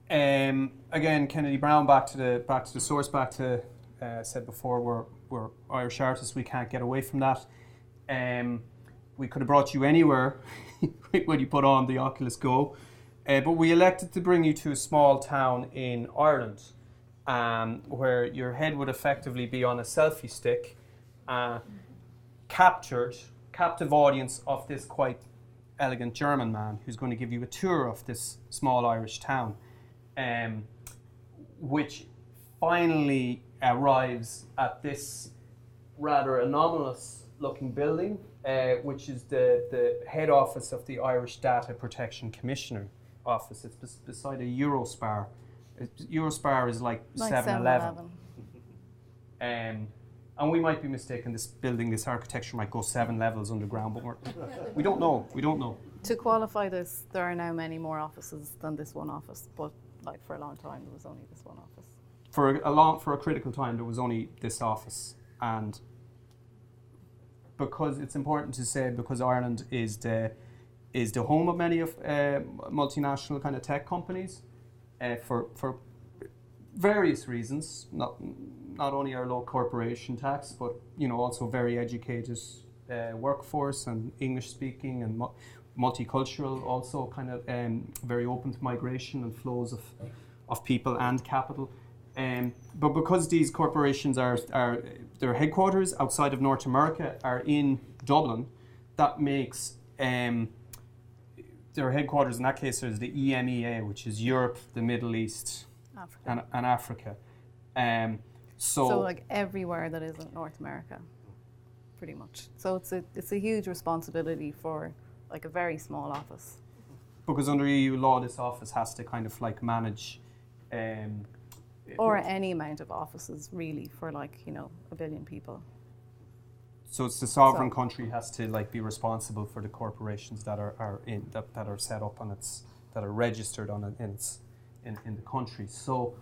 And again, Kennedy Browne, back to the source, said before, we're Irish artists, we can't get away from that. We could have brought you anywhere when you put on the Oculus Go, but we elected to bring you to a small town in Ireland, where your head would effectively be on a selfie stick, captive audience of this quite elegant German man who's going to give you a tour of this small Irish town, which finally arrives at this rather anomalous looking building, which is the head office of the Irish Data Protection Commissioner office. It's beside a Eurospar. Eurospar is like 7-Eleven. And we might be mistaken, this architecture might go 7 levels underground, but we don't know. To qualify this, there are now many more offices than this one office, but like for a long time there was only this one office. For a critical time there was only this office, and because it's important to say, because Ireland is the home of many of multinational kind of tech companies, for various reasons, not only our low corporation tax, but also very educated workforce and English speaking and multicultural, also kind of very open to migration and flows of people and capital. But because these corporations are their headquarters outside of North America are in Dublin, that makes their headquarters in that case is the EMEA, which is Europe, the Middle East, Africa. And Africa. So like everywhere that isn't North America, pretty much. So it's a huge responsibility for like a very small office. Because under EU law, this office has to kind of like manage. Or any amount of offices, really, for like, 1 billion people. So it's the sovereign country has to like be responsible for the corporations that are set up on its, that are registered on it in the country. So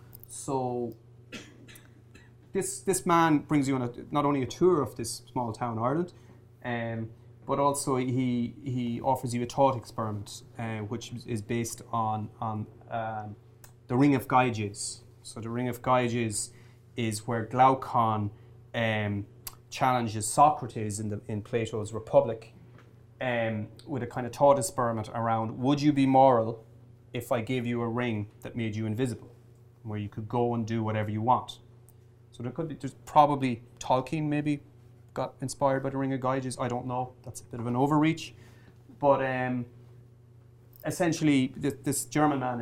this man brings you on not only a tour of this small town Ireland, but also he offers you a thought experiment, which is based on the Ring of Gyges. So the Ring of Gyges is where Glaucon challenges Socrates in Plato's Republic, with a kind of thought experiment around, would you be moral if I gave you a ring that made you invisible, where you could go and do whatever you want? So there's probably Tolkien maybe got inspired by the Ring of Gyges. I don't know. That's a bit of an overreach, but essentially this German man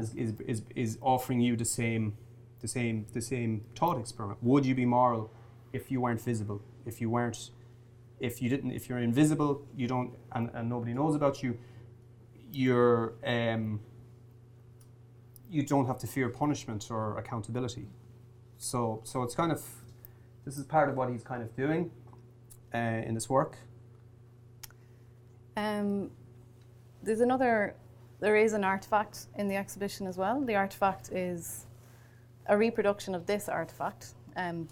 is offering you the same thought experiment. Would you be moral if you weren't visible? If you're invisible, you don't, and nobody knows about you, you don't have to fear punishment or accountability. So it's kind of, this is part of what he's kind of doing in this work. There is an artifact in the exhibition as well. The artifact is a reproduction of this artifact,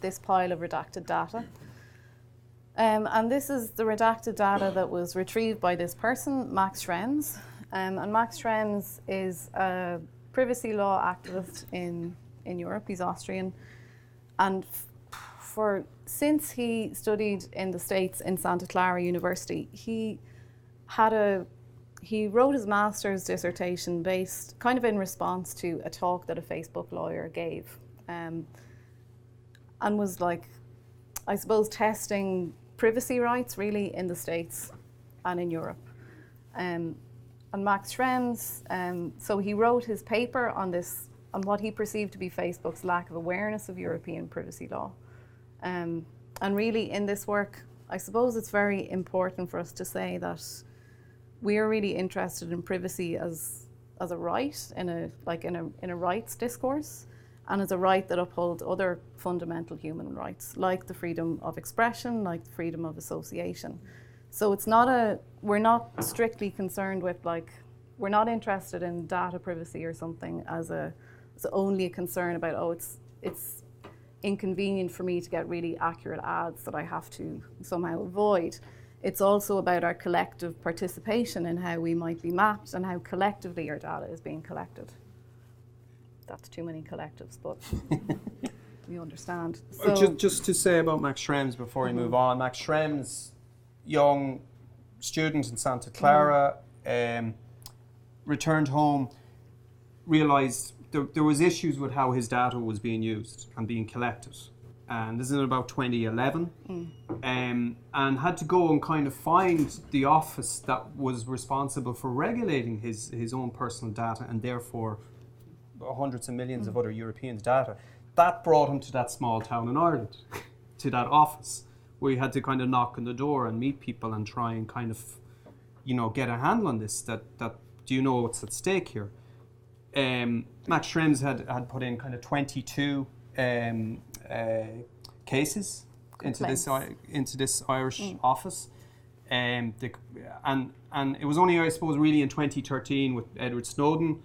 this pile of redacted data. And this is the redacted data that was retrieved by this person, Max Schrems. And Max Schrems is a privacy law activist in Europe. He's Austrian. And since he studied in the States in Santa Clara University, he wrote his master's dissertation based kind of in response to a talk that a Facebook lawyer gave, and was like, I suppose, testing privacy rights really in the States and in Europe. And Max Schrems, so he wrote his paper on this, on what he perceived to be Facebook's lack of awareness of European privacy law. And really in this work, I suppose it's very important for us to say that we are really interested in privacy as a right, in a rights discourse, and as a right that upholds other fundamental human rights, like the freedom of expression, like the freedom of association. So we're not strictly concerned with we're not interested in data privacy or something as only a concern about, it's inconvenient for me to get really accurate ads that I have to somehow avoid. It's also about our collective participation in how we might be mapped and how collectively our data is being collected. That's too many collectives, but we understand. So, just to say about Max Schrems before we move on. Max Schrems, young student in Santa Clara, returned home, realised there was issues with how his data was being used and being collected. And this is in about 2011. And had to go and kind of find the office that was responsible for regulating his own personal data and therefore hundreds of millions of other Europeans' data. That brought him to that small town in Ireland, to that office, where he had to kind of knock on the door and meet people and try and kind of, get a handle on this, that do you know what's at stake here? Max Schrems had put in kind of 22 cases into this Irish office, and it was only, I suppose, really in 2013 with Edward Snowden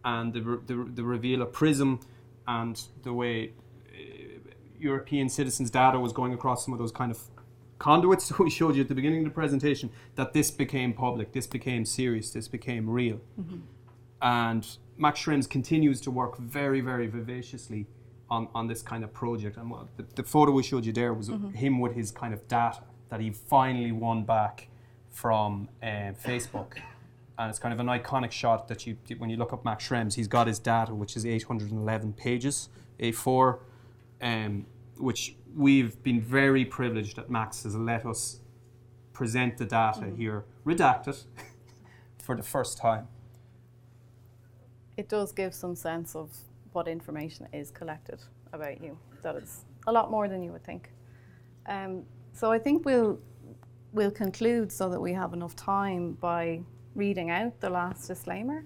and the reveal of PRISM and the way European citizens' data was going across some of those kind of conduits that we showed you at the beginning of the presentation, that this became public, this became serious, this became real. And Max Schrems continues to work very, very vivaciously on this kind of project. And the photo we showed you there was him with his kind of data that he finally won back from Facebook. And it's kind of an iconic shot that when you look up Max Schrems, he's got his data, which is 811 pages, A4, which we've been very privileged that Max has let us present the data here, redacted, for the first time. It does give some sense of what information is collected about you. That is a lot more than you would think. So I think we'll conclude so that we have enough time by reading out the last disclaimer.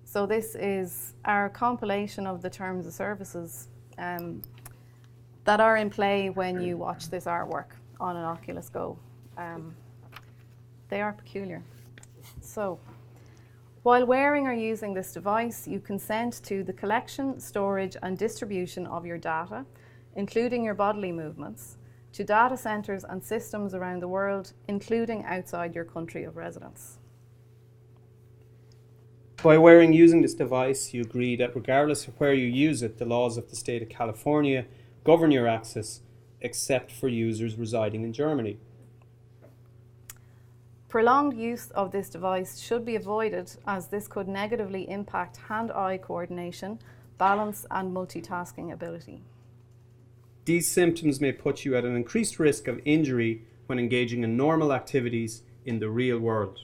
So this is our compilation of the terms of services that are in play when you watch this artwork on an Oculus Go. They are peculiar. So, while wearing or using this device, you consent to the collection, storage, and distribution of your data, including your bodily movements, to data centers and systems around the world, including outside your country of residence. By wearing using this device, you agree that regardless of where you use it, the laws of the state of California govern your access, except for users residing in Germany. Prolonged use of this device should be avoided, as this could negatively impact hand-eye coordination, balance, and multitasking ability. These symptoms may put you at an increased risk of injury when engaging in normal activities in the real world.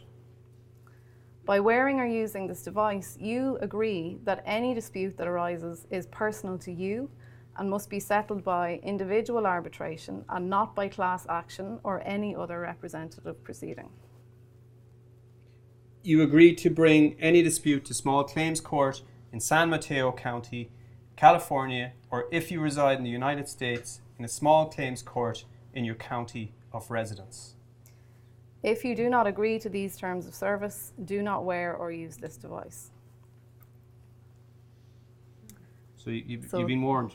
By wearing or using this device, you agree that any dispute that arises is personal to you and must be settled by individual arbitration and not by class action or any other representative proceeding. You agree to bring any dispute to small claims court in San Mateo County, California, or if you reside in the United States, in a small claims court in your county of residence. If you do not agree to these terms of service, do not wear or use this device. So you've been warned.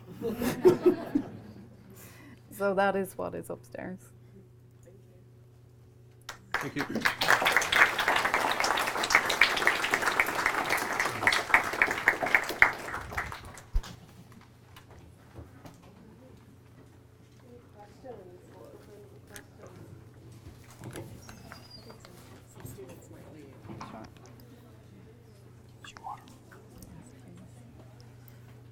So that is what is upstairs. Thank you.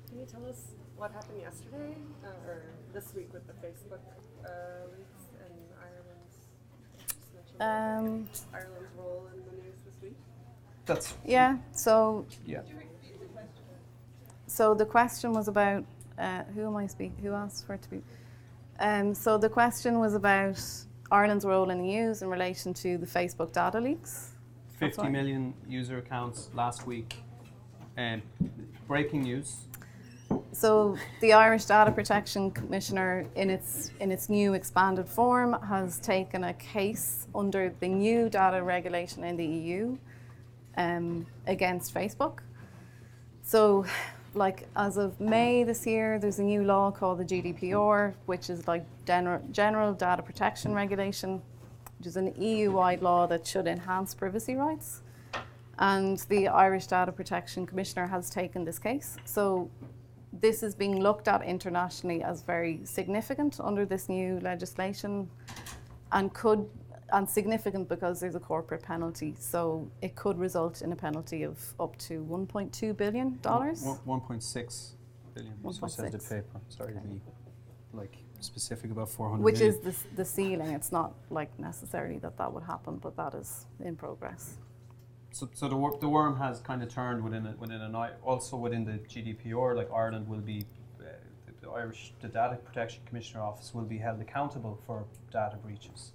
Can you tell us what happened yesterday or this week with the Facebook leaks and Ireland's role in the news this week? So the question was about who asked for it to be? So the question was about Ireland's role in the news in relation to the Facebook data leaks. 50 million user accounts last week. Breaking news. So the Irish Data Protection Commissioner, in its new expanded form, has taken a case under the new data regulation in the EU against Facebook. So, like, as of May this year, there's a new law called the GDPR, which is like General Data Protection Regulation, which is an EU-wide law that should enhance privacy rights. And the Irish Data Protection Commissioner has taken this case. So this is being looked at internationally as very significant under this new legislation, and significant because there's a corporate penalty. So it could result in a penalty of up to $1.2 billion. 1.6 billion. So it says the paper. Sorry to be like specific about 400 which million. is the ceiling. It's not like necessarily that would happen, but that is in progress. So the worm has kind of turned within an eye. Also within the GDPR, like Ireland will be, the Data Protection Commissioner Office will be held accountable for data breaches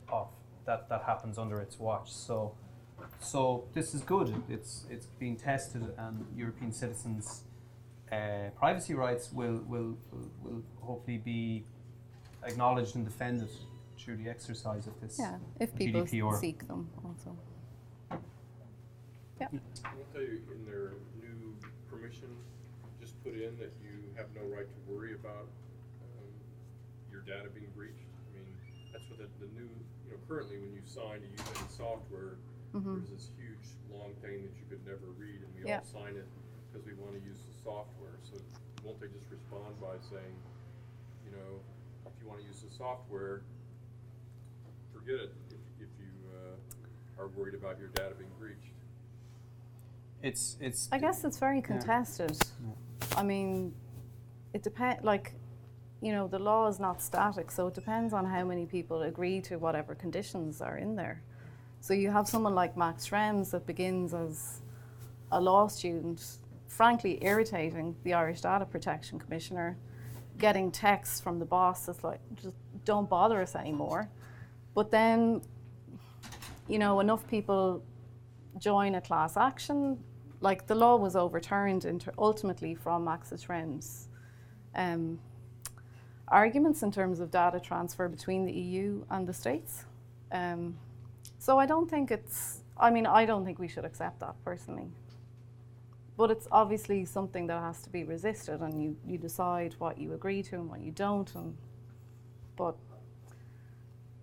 of that happens under its watch. So this is good. It's being tested, and European citizens' privacy rights will hopefully be acknowledged and defended through the exercise of this. Yeah, if people GDPR. seek them also. Yeah. I'll tell you, in their new permission, just put in that you have no right to worry about your data being breached. I mean, that's what the new, currently when you sign to use any software, there's this huge long thing that you could never read, and we all sign it because we want to use the software. So won't they just respond by saying, if you want to use the software, forget it if you are worried about your data being breached? I guess it's very contested. Yeah. I mean, it depends. Like, the law is not static, so it depends on how many people agree to whatever conditions are in there. So you have someone like Max Schrems that begins as a law student, frankly irritating the Irish Data Protection Commissioner, getting texts from the boss that's like, just don't bother us anymore. But then, enough people join a class action. Like, the law was overturned ultimately from Max Schrems' arguments in terms of data transfer between the EU and the States. So I don't think I don't think we should accept that personally. But it's obviously something that has to be resisted, and you decide what you agree to and what you don't. But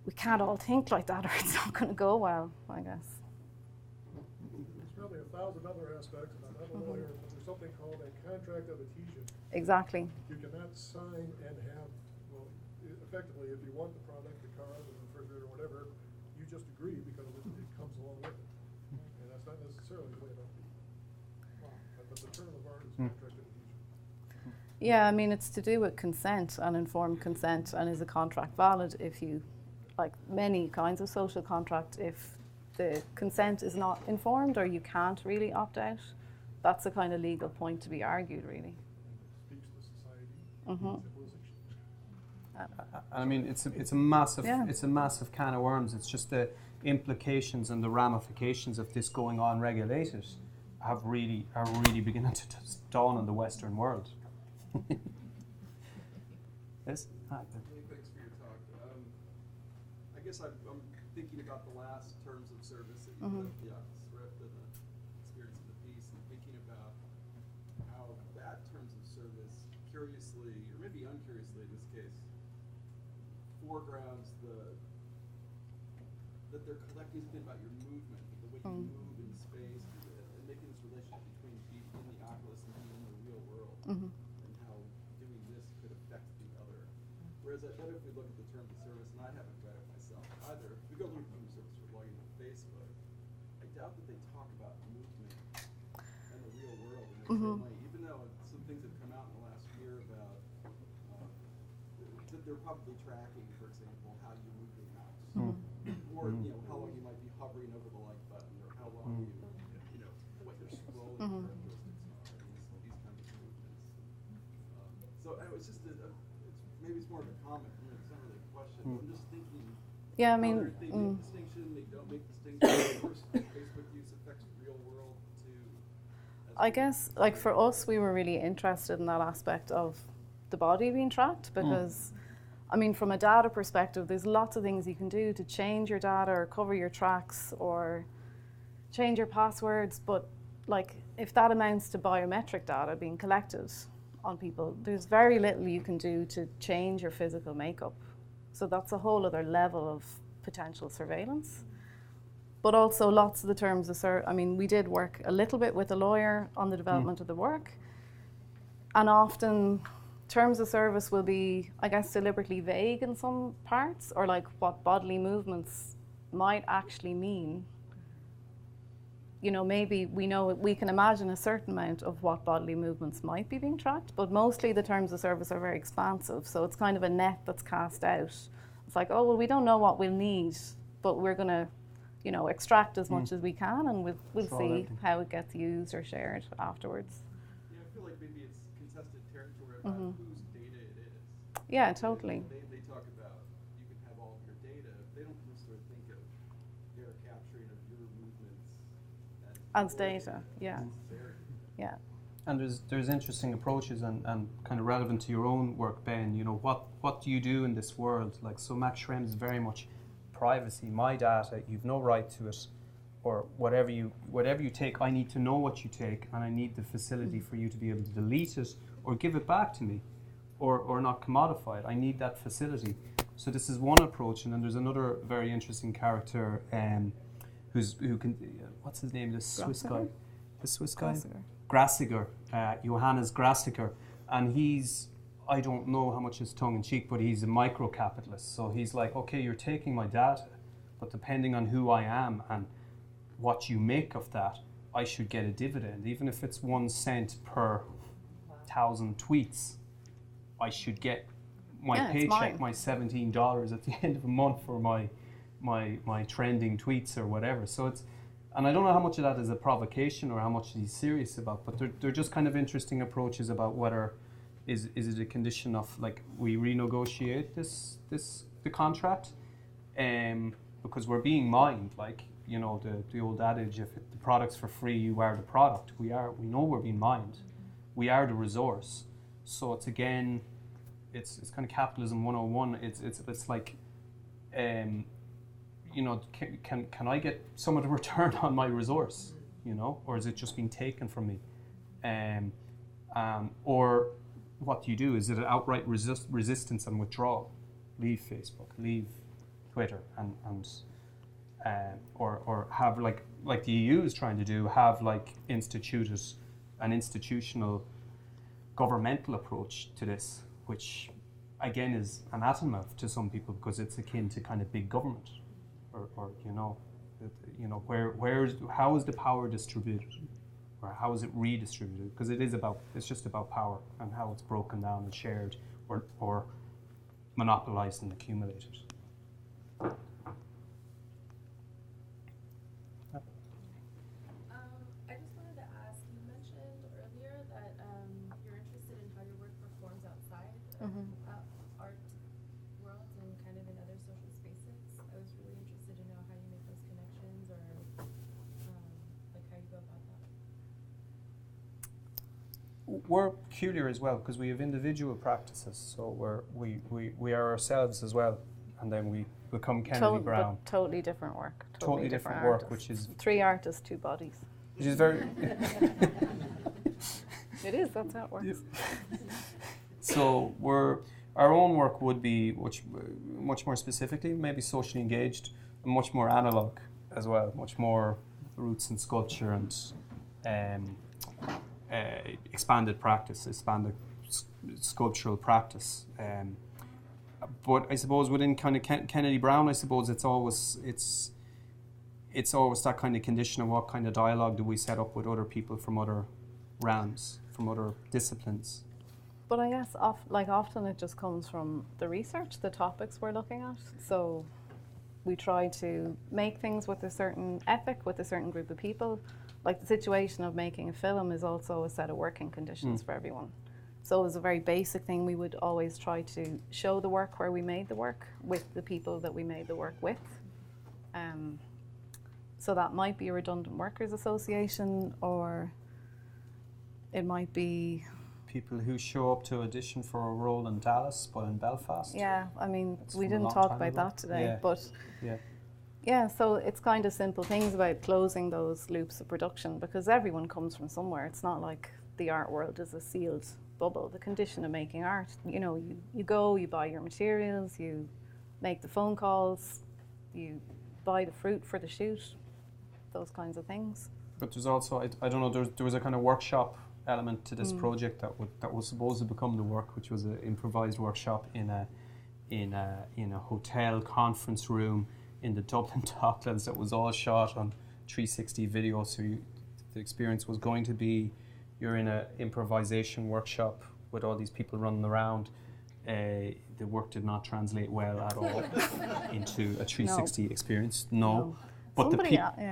we can't all think like that, or it's not going to go well, I guess. Probably 1,000 other aspects, and I'm not a lawyer, but there's something called a contract of adhesion. Exactly. You cannot sign and have, effectively, if you want the product, the car, the refrigerator, whatever, you just agree because it comes along with it. And that's not necessarily the way it ought to be. But the term of art is contract of adhesion. Yeah, I mean, it's to do with consent and informed consent, and is a contract valid if you, like many kinds of social contract, if the consent is not informed or you can't really opt out, that's a kind of legal point to be argued, really. Speaks to society, civilization. I mean, it's a massive can of worms. It's just the implications and the ramifications of this going on regulated are really beginning to dawn on the Western world. Yes. Hi. Thanks for your talk. I guess I'm thinking about the last terms of service that you put, the Oculus Rift and the experience of the piece, and thinking about how that terms of service, curiously, or maybe uncuriously in this case, foregrounds that they're collecting something about your movement, the way you move in space, and making this relationship between being in the Oculus and being in the real world, and how doing this could affect the other. Whereas I bet if we look at the terms of service, and I haven't read it myself either, if we go look at the terms of service for logging on Facebook, I doubt that they talk about movement and the real world in the same way, even though some things have come out in the last year about that they're probably tracking, for example, how you move your mouse, or how long you might be hovering over the like button, or how long what your scrolling characteristics are, these kinds of movements. So it's just maybe it's more of a comment. It's not really a question. But I'm just thinking. Yeah, I mean, they make distinction. They don't make distinction. Facebook use affects real world too, as I guess, like for us, we were really interested in that aspect of the body being tracked because, I mean, from a data perspective, there's lots of things you can do to change your data or cover your tracks or change your passwords. But like, if that amounts to biometric data being collected on people, there's very little you can do to change your physical makeup. So that's a whole other level of potential surveillance. But also lots of the terms of service, I mean, we did work a little bit with a lawyer on the development of the work. And often terms of service will be, I guess, deliberately vague in some parts, or like what bodily movements might actually mean. You know, maybe we can imagine a certain amount of what bodily movements might be being tracked, but mostly the terms of service are very expansive. So it's kind of a net that's cast out. It's like, oh, well, we don't know what we'll need, but we're going to, you know, extract as much as we can, and we'll see how it gets used or shared afterwards. Yeah, I feel like maybe it's contested territory about whose data it is. Yeah, totally. They talk about you can have all of your data. They don't necessarily think of their capturing of your movements as data. Yeah. Yeah. And there's interesting approaches and kind of relevant to your own work, Ben. You know, what do you do in this world? Like, so Max Schrems is very much privacy, my data, you've no right to it, or whatever you take, I need to know what you take, and I need the facility for you to be able to delete it or give it back to me, or not commodify it. I need that facility. So this is one approach, and then there's another very interesting character who can what's his name? The Swiss guy. Grassiger, Johannes Grassiger, and he's, I don't know how much is tongue-in-cheek, but he's a micro-capitalist. So he's like, okay, you're taking my data, but depending on who I am and what you make of that, I should get a dividend. Even if it's 1 cent per 1,000 tweets, I should get my paycheck, my $17 at the end of the month for my trending tweets or whatever. So it's, and I don't know how much of that is a provocation or how much he's serious about, but they're just kind of interesting approaches about whether is it a condition of, like, we renegotiate the contract because we're being mined, like, you know, the old adage, if the product's for free, you are the product. We know we're being mined. We are the resource. So it's, again, it's kind of capitalism 101. It's like, you know, can I get some of the return on my resource, you know, or is it just being taken from me? Or what do you do? Is it an outright resistance and withdrawal? Leave Facebook, leave Twitter, and or have, like the EU is trying to do, have like instituted an institutional governmental approach to this, which again is anathema to some people because it's akin to kind of big government, or you know, how is the power distributed? Or how is it redistributed? Because it's just about power and how it's broken down and shared or monopolized and accumulated. I just wanted to ask, you mentioned earlier that you're interested in how your work performs outside of art worlds and kind of in other social spaces. I was really interested to know how you make those connections, or like how you go about that. We're peculiar as well because we have individual practices, so we are ourselves as well, and then we become Kennedy Browne. But totally different work. Totally different work, which is 3 artists, 2 bodies. Which is very. It is. That's how it works. So our own work would be much more specifically, maybe socially engaged, and much more analog as well, much more roots in sculpture and expanded sculptural practice. But I suppose within kind of Kennedy Browne, I suppose it's always that kind of condition of what kind of dialogue do we set up with other people from other realms, from other disciplines. But I guess often it just comes from the research, the topics we're looking at. So we try to make things with a certain ethic, with a certain group of people. Like the situation of making a film is also a set of working conditions for everyone. So as a very basic thing, we would always try to show the work where we made the work with the people that we made the work with. So that might be a redundant workers association, or It might be, People who show up to audition for a role in Dallas, but in Belfast. yeah, I mean, That's we from a didn't long talk time about ago. that today, Yeah. but Yeah. yeah, so it's kind of simple things about closing those loops of production, because everyone comes from somewhere. It's not like the art world is a sealed bubble. The condition of making art, you know, you go, you buy your materials, you make the phone calls, you buy the fruit for the shoot, those kinds of things. But there's also, I don't know, there was a kind of workshop element to this project that was supposed to become the work, which was an improvised workshop in a hotel conference room in the Dublin Docklands that was all shot on 360 video. So the experience was going to be, you're in an improvisation workshop with all these people running around. The work did not translate well at all into a 360 experience. No. But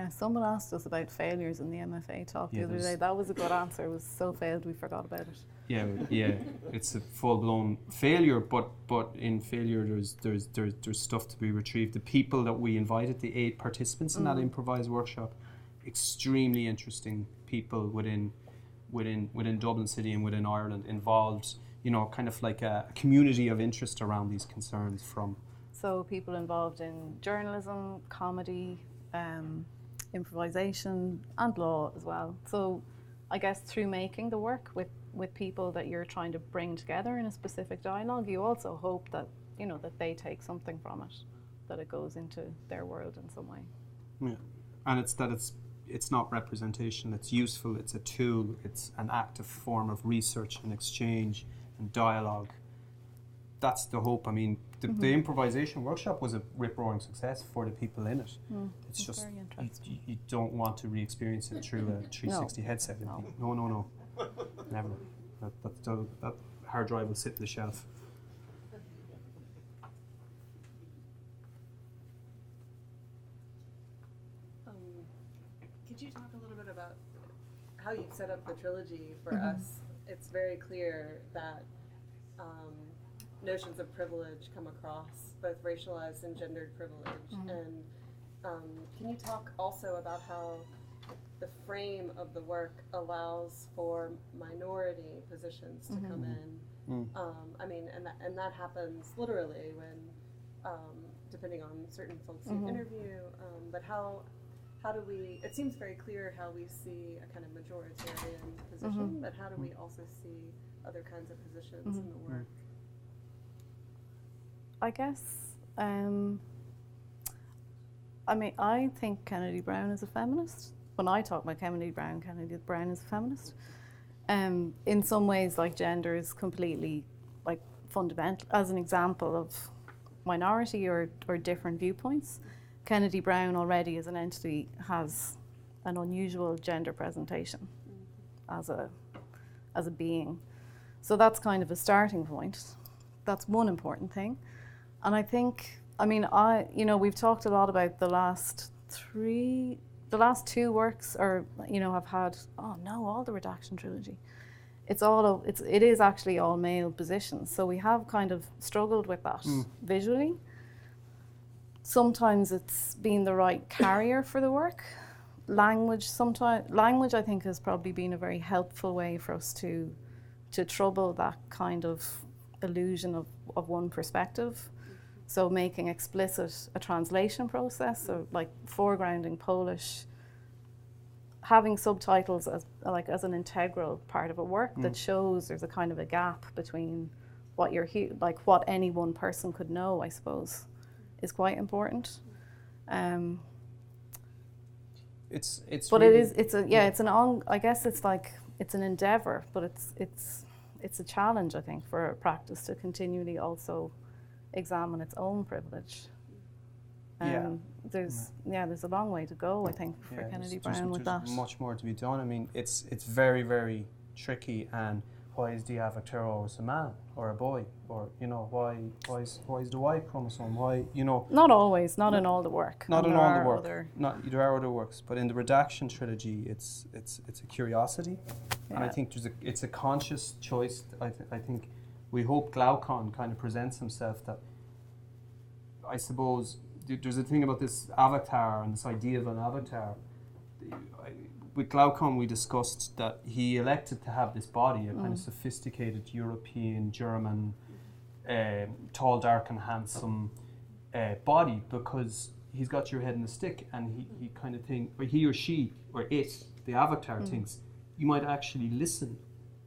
someone asked us about failures in the MFA talk the other day. That was a good answer. It was so failed we forgot about it. Yeah, it's a full-blown failure. But in failure, there's stuff to be retrieved. The people that we invited, the 8 participants in that improvised workshop, extremely interesting people within Dublin City and within Ireland, involved. You know, kind of like a community of interest around these concerns from. So people involved in journalism, comedy, improvisation and law as well. So I guess through making the work with people that you're trying to bring together in a specific dialogue, you also hope that, you know, that they take something from it, that it goes into their world in some way. Yeah, and it's not representation, it's useful, it's a tool, it's an active form of research and exchange and dialogue. That's the hope. I mean, the improvisation workshop was a rip-roaring success for the people in it. It's just, very interesting. you don't want to re-experience it through a 360 headset. No. No. Never. That hard drive will sit on the shelf. Could you talk a little bit about how you set up the trilogy for us? It's very clear that notions of privilege come across, both racialized and gendered privilege. And can you talk also about how the frame of the work allows for minority positions to come in? I mean, and that happens literally when, depending on certain folks you interview, but how do we, it seems very clear how we see a kind of majoritarian position, but how do we also see other kinds of positions in the work? I guess, I mean, I think Kennedy Browne is a feminist. When I talk about Kennedy Browne is a feminist. In some ways, like, gender is completely, like, fundamental. As an example of minority or different viewpoints, Kennedy Browne already as an entity has an unusual gender presentation as a being. So that's kind of a starting point. That's one important thing. And I think, I mean, we've talked a lot about the last 2 works, or, you know, have had, all the Reduction Trilogy. It is actually all male positions. So we have kind of struggled with that visually. Sometimes it's been the right carrier for the work. Language, I think, has probably been a very helpful way for us to trouble that kind of illusion of one perspective. So making explicit a translation process, so like foregrounding Polish, having subtitles as an integral part of a work that shows there's a kind of a gap between what what any one person could know, I suppose, is quite important. It's an endeavor, but it's a challenge, I think, for a practice to continually also examine its own privilege. There's a long way to go, I think, for Kennedy Browne with that. There's much more to be done. I mean, it's very, very tricky. And why is the avatar always a man or a boy, or, you know, why is the Y chromosome? Why, you know? Not always. Not in all the work. Not in all the work. There are other works, but in the Reduction Trilogy, it's a curiosity, and I think it's a conscious choice. I think we hope Glaucon kind of presents himself that, I suppose, there's a thing about this avatar and this idea of an avatar. with Glaucon, we discussed that he elected to have this body, a kind of sophisticated European, German, tall, dark and handsome body, because he's got your head in a stick, and he kind of think, or he or she, or it, the avatar thinks, you might actually listen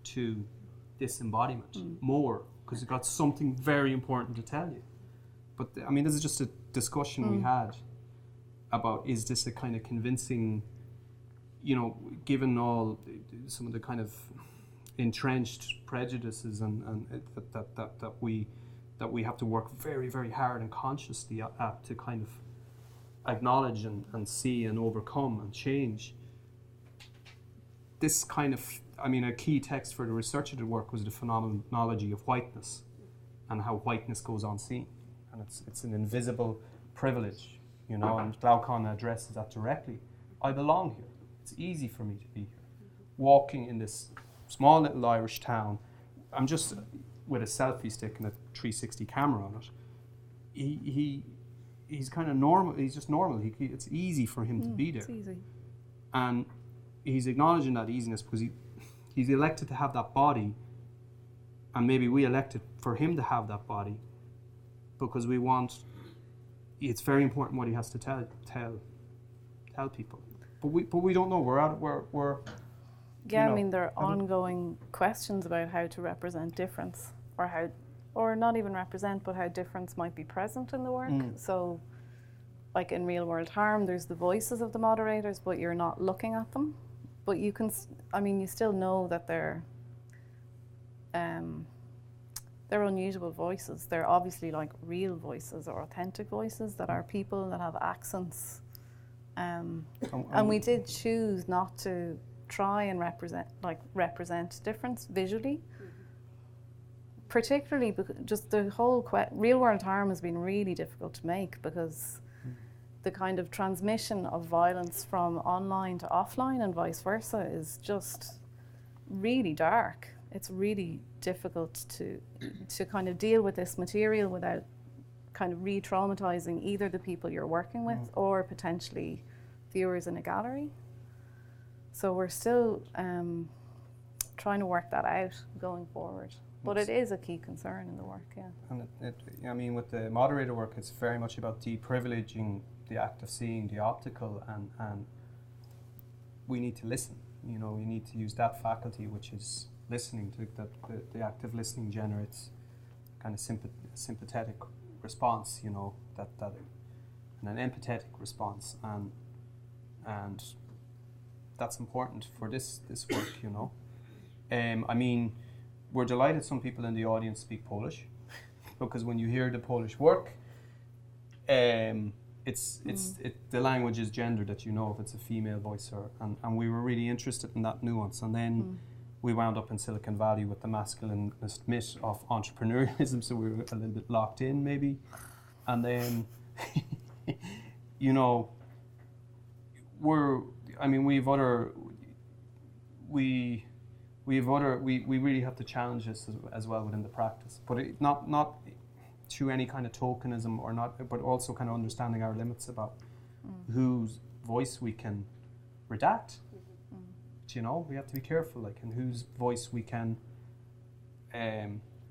to this embodiment more, because it's got something very important to tell you. But I mean, this is just a discussion we had about, is this a kind of convincing, you know, given all some of the kind of entrenched prejudices and that we have to work very, very hard and consciously at to kind of acknowledge and see and overcome and change. This kind of, I mean, a key text for the research of the work was the Phenomenology of Whiteness, and how whiteness goes unseen, and it's an invisible privilege, you know, and Glaucon addresses that directly. I belong here. It's easy for me to be here. Walking in this small little Irish town, I'm just with a selfie stick and a 360 camera on it. He's kind of normal. He's just normal. It's easy for him to be there. It's easy. And he's acknowledging that easiness because he's elected to have that body, and maybe we elected for him to have that body because we want. It's very important what he has to tell people. But we don't know. We're yeah, you I know, mean, there are ongoing questions about how to represent difference, or not even represent, but how difference might be present in the work. So, like in Real World Harm, there's the voices of the moderators, but you're not looking at them. But you can, I mean, you still know that they're unusual voices. They're obviously like real voices or authentic voices that are people that have accents. And we did choose not to try and represent difference visually. Particularly because just the whole Real World Harm has been really difficult to make, because the kind of transmission of violence from online to offline and vice versa is just really dark. It's really difficult to kind of deal with this material without kind of re-traumatizing either the people you're working with or potentially viewers in a gallery. So we're still trying to work that out going forward. But it is a key concern in the work, yeah. And I mean, with the moderator work, it's very much about deprivileging the act of seeing, the optical, and we need to listen. You know, we need to use that faculty, which is listening. The act of listening generates kind of sympathetic response. You know, and an empathetic response, and that's important for this work. You know, I mean. We're delighted some people in the audience speak Polish, because when you hear the Polish work, the language is gendered, that you know if it's a female voice and we were really interested in that nuance. And then we wound up in Silicon Valley with the masculinist myth of entrepreneurialism, so we were a little bit locked in maybe. And then, you know, we really have to challenge this as well within the practice, but not through any kind of tokenism or not, but also kind of understanding our limits about whose voice we can redact. You know, we have to be careful, like, and whose voice we can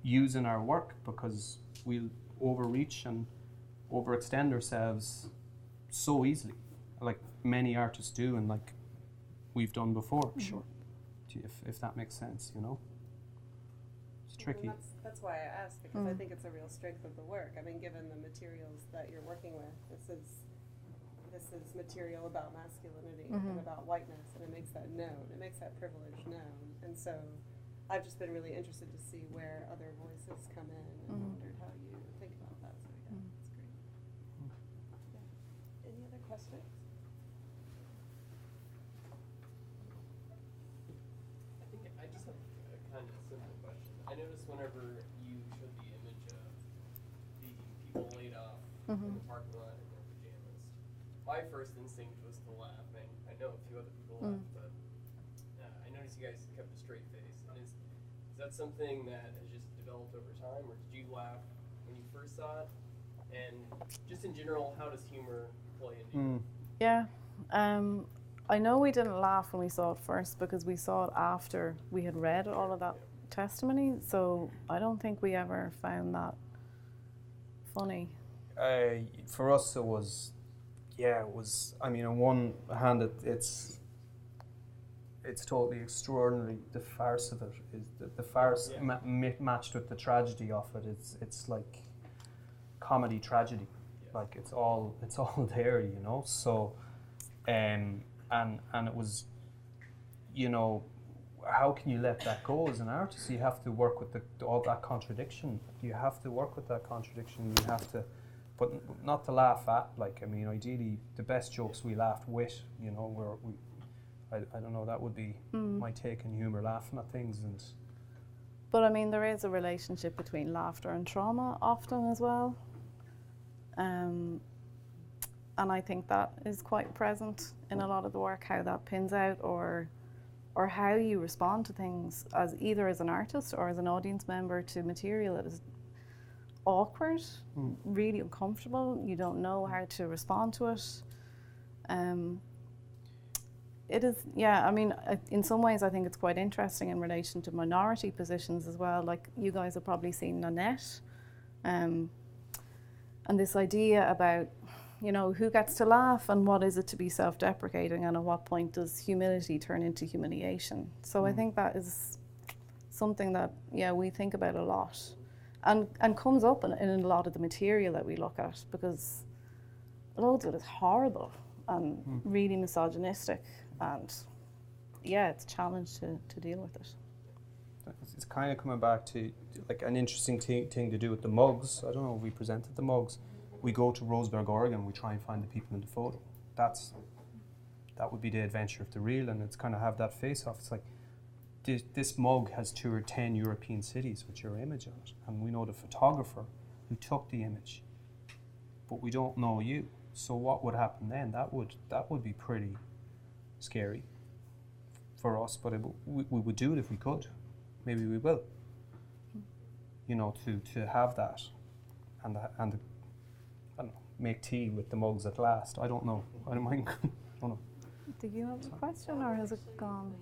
use in our work, because we'll overreach and overextend ourselves so easily, like many artists do, and like we've done before. Sure. If that makes sense, you know. It's tricky. And that's why I asked, because I think it's a real strength of the work. I mean, given the materials that you're working with, this is material about masculinity and about whiteness, and it makes that known. It makes that privilege known. And so I've just been really interested to see where other voices come in, and wondered how you think about that. So yeah, that's great. Yeah. Any other questions? I noticed whenever you showed the image of the people laid off in the parking lot in their pajamas, my first instinct was to laugh. And I know a few other people laughed, but I noticed you guys kept a straight face. And is that something that has just developed over time, or did you laugh when you first saw it? And just in general, how does humor play into it? Yeah. I know we didn't laugh when we saw it first because we saw it after we had read all of that testimony, so I don't think we ever found that funny. For us, it was, I mean, on one hand, it's totally extraordinary. The farce of it is the farce matched with the tragedy of it. It's like comedy tragedy, like it's all there, you know. So, and it was, you know, how can you let that go as an artist? You have to work with all that contradiction. You have to work with that contradiction. You have to, but not to laugh at. Like, I mean, ideally, the best jokes we laughed with, you know, I don't know, that would be my take on humour, laughing at things. But I mean, there is a relationship between laughter and trauma often as well. And I think that is quite present in a lot of the work, how that pins out, or how you respond to things as either as an artist or as an audience member to material that is awkward, really uncomfortable. You don't know how to respond to it. It is, I mean, in some ways I think it's quite interesting in relation to minority positions as well. Like, you guys have probably seen Nanette, and this idea about, you know, who gets to laugh and what is it to be self-deprecating, and at what point does humility turn into humiliation. So I think that is something that, we think about a lot, and comes up in a lot of the material that we look at, because loads of it is horrible and really misogynistic, and it's a challenge to deal with it. It's kind of coming back to like an interesting thing to do with the mugs. I don't know if we presented the mugs. We go to Roseburg, Oregon, we try and find the people in the photo. That would be the adventure of the reel, and it's kind of have that face off. It's like, this mug has toured 10 European cities with your image on it, and we know the photographer who took the image, but we don't know you. So what would happen then? That would be pretty scary for us, but we would do it if we could. Maybe we will. You know, to have that, and I don't know, make tea with the mugs at last. I don't know. I don't mind. I don't know. Do you have a question, or has it gone?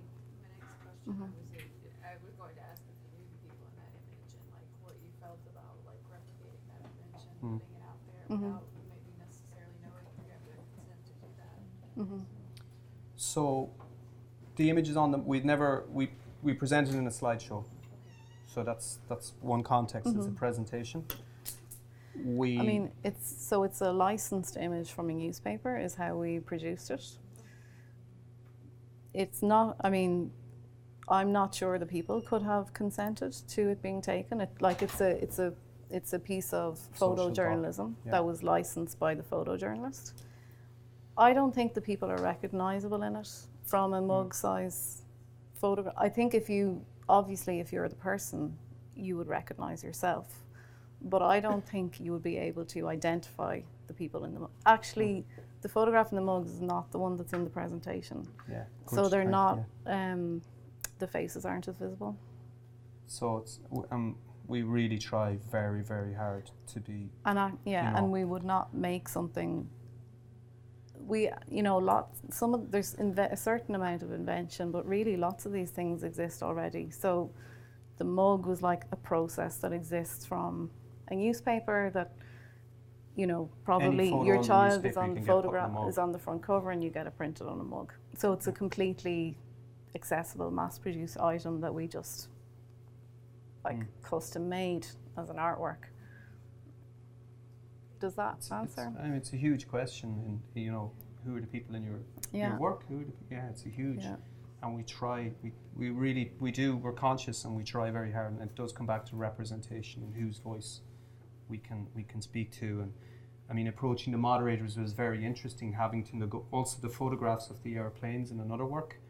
My next question I was going to ask if you knew the people in that image and like what you felt about like replicating that image and putting it out there without maybe necessarily knowing if you have to consent to do that. So the image is on the. We presented in a slideshow. So that's one context. It's a presentation. I mean, it's a licensed image from a newspaper is how we produced it. It's not, I mean, I'm not sure the people could have consented to it being taken. It's a piece of photojournalism that was licensed by the photojournalist. I don't think the people are recognizable in it from a mug size photograph. I think if you're the person, you would recognize yourself. But I don't think you would be able to identify the people in the mug. Actually, the photograph in the mugs is not the one that's in the presentation. Yeah. So they're not, the faces aren't as visible. So it's, we really try very, very hard to be. And we would not make something. There's a certain amount of invention, but really lots of these things exist already. So the mug was like a process that exists from a newspaper that, probably your child is on the photograph, is on the front cover, and you get it printed on a mug. So it's a completely accessible, mass-produced item that we just custom made as an artwork. Does that answer? I mean, it's a huge question, and who are the people in your work? It's a huge, and we try. We're conscious, and we try very hard, and it does come back to representation and whose voice we can speak to. And I mean, approaching the moderators was very interesting. Having to also the photographs of the airplanes in another work,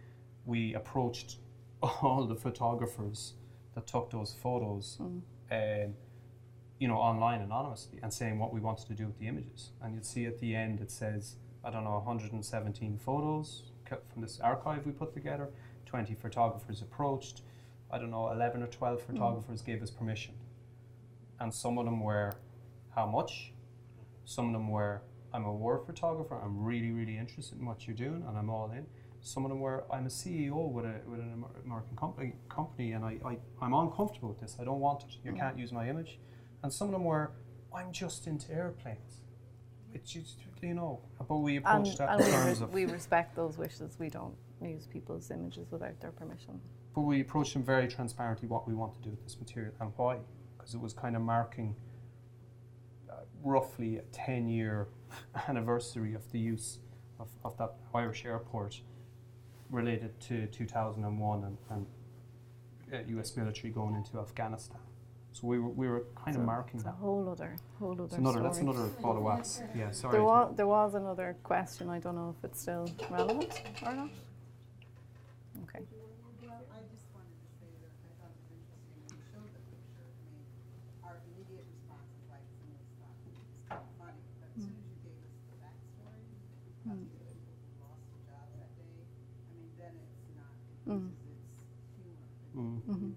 we approached all the photographers that took those photos. Online anonymously, and saying what we wanted to do with the images. And you'd see at the end it says, 117 photos from this archive we put together, 20 photographers approached, 11 or 12 photographers gave us permission. And some of them were, how much? Some of them were, I'm a war photographer, I'm really, really interested in what you're doing, and I'm all in. Some of them were, I'm a CEO with an American company, and I'm uncomfortable with this. I don't want it. You can't use my image. And some of them were, I'm just into airplanes. It's just, you know, but we approach that in terms of... We respect those wishes. We don't use people's images without their permission. But we approach them very transparently what we want to do with this material and why. Because it was kind of marking roughly a 10-year anniversary of the use of that Irish airport related to 2001 and US military going into Afghanistan. So we were kind of marking that. A whole other That's another ball of wax. Yeah, sorry. There was another question. I don't know if it's still relevant or not. Okay. Well, I just wanted to say that I thought it was interesting when you showed the picture. I mean, our immediate response is like, it's kind of funny, but as soon as you gave us the backstory about these people who lost their jobs that day, I mean, then it's not, it's humor. You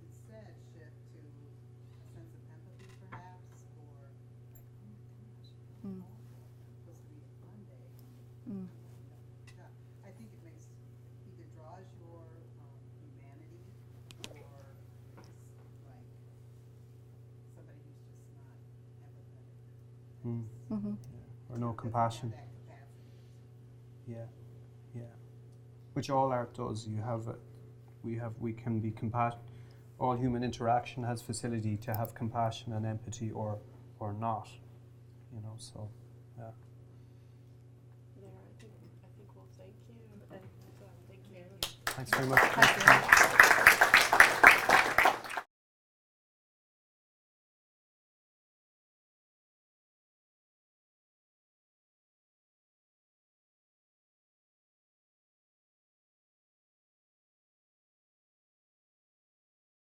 instead shift to a sense of empathy, perhaps, or like, oh my gosh, it's supposed to be a fun day. I think it makes, either draws your humanity, or it's like somebody who's just not empathetic. Yeah. Or no compassion. Yeah. Which all art does. We can be compassion. All human interaction has facility to have compassion and empathy, or not. You know. So, yeah. There, I think we'll thank you. And thank you. Thanks very much. Thank you.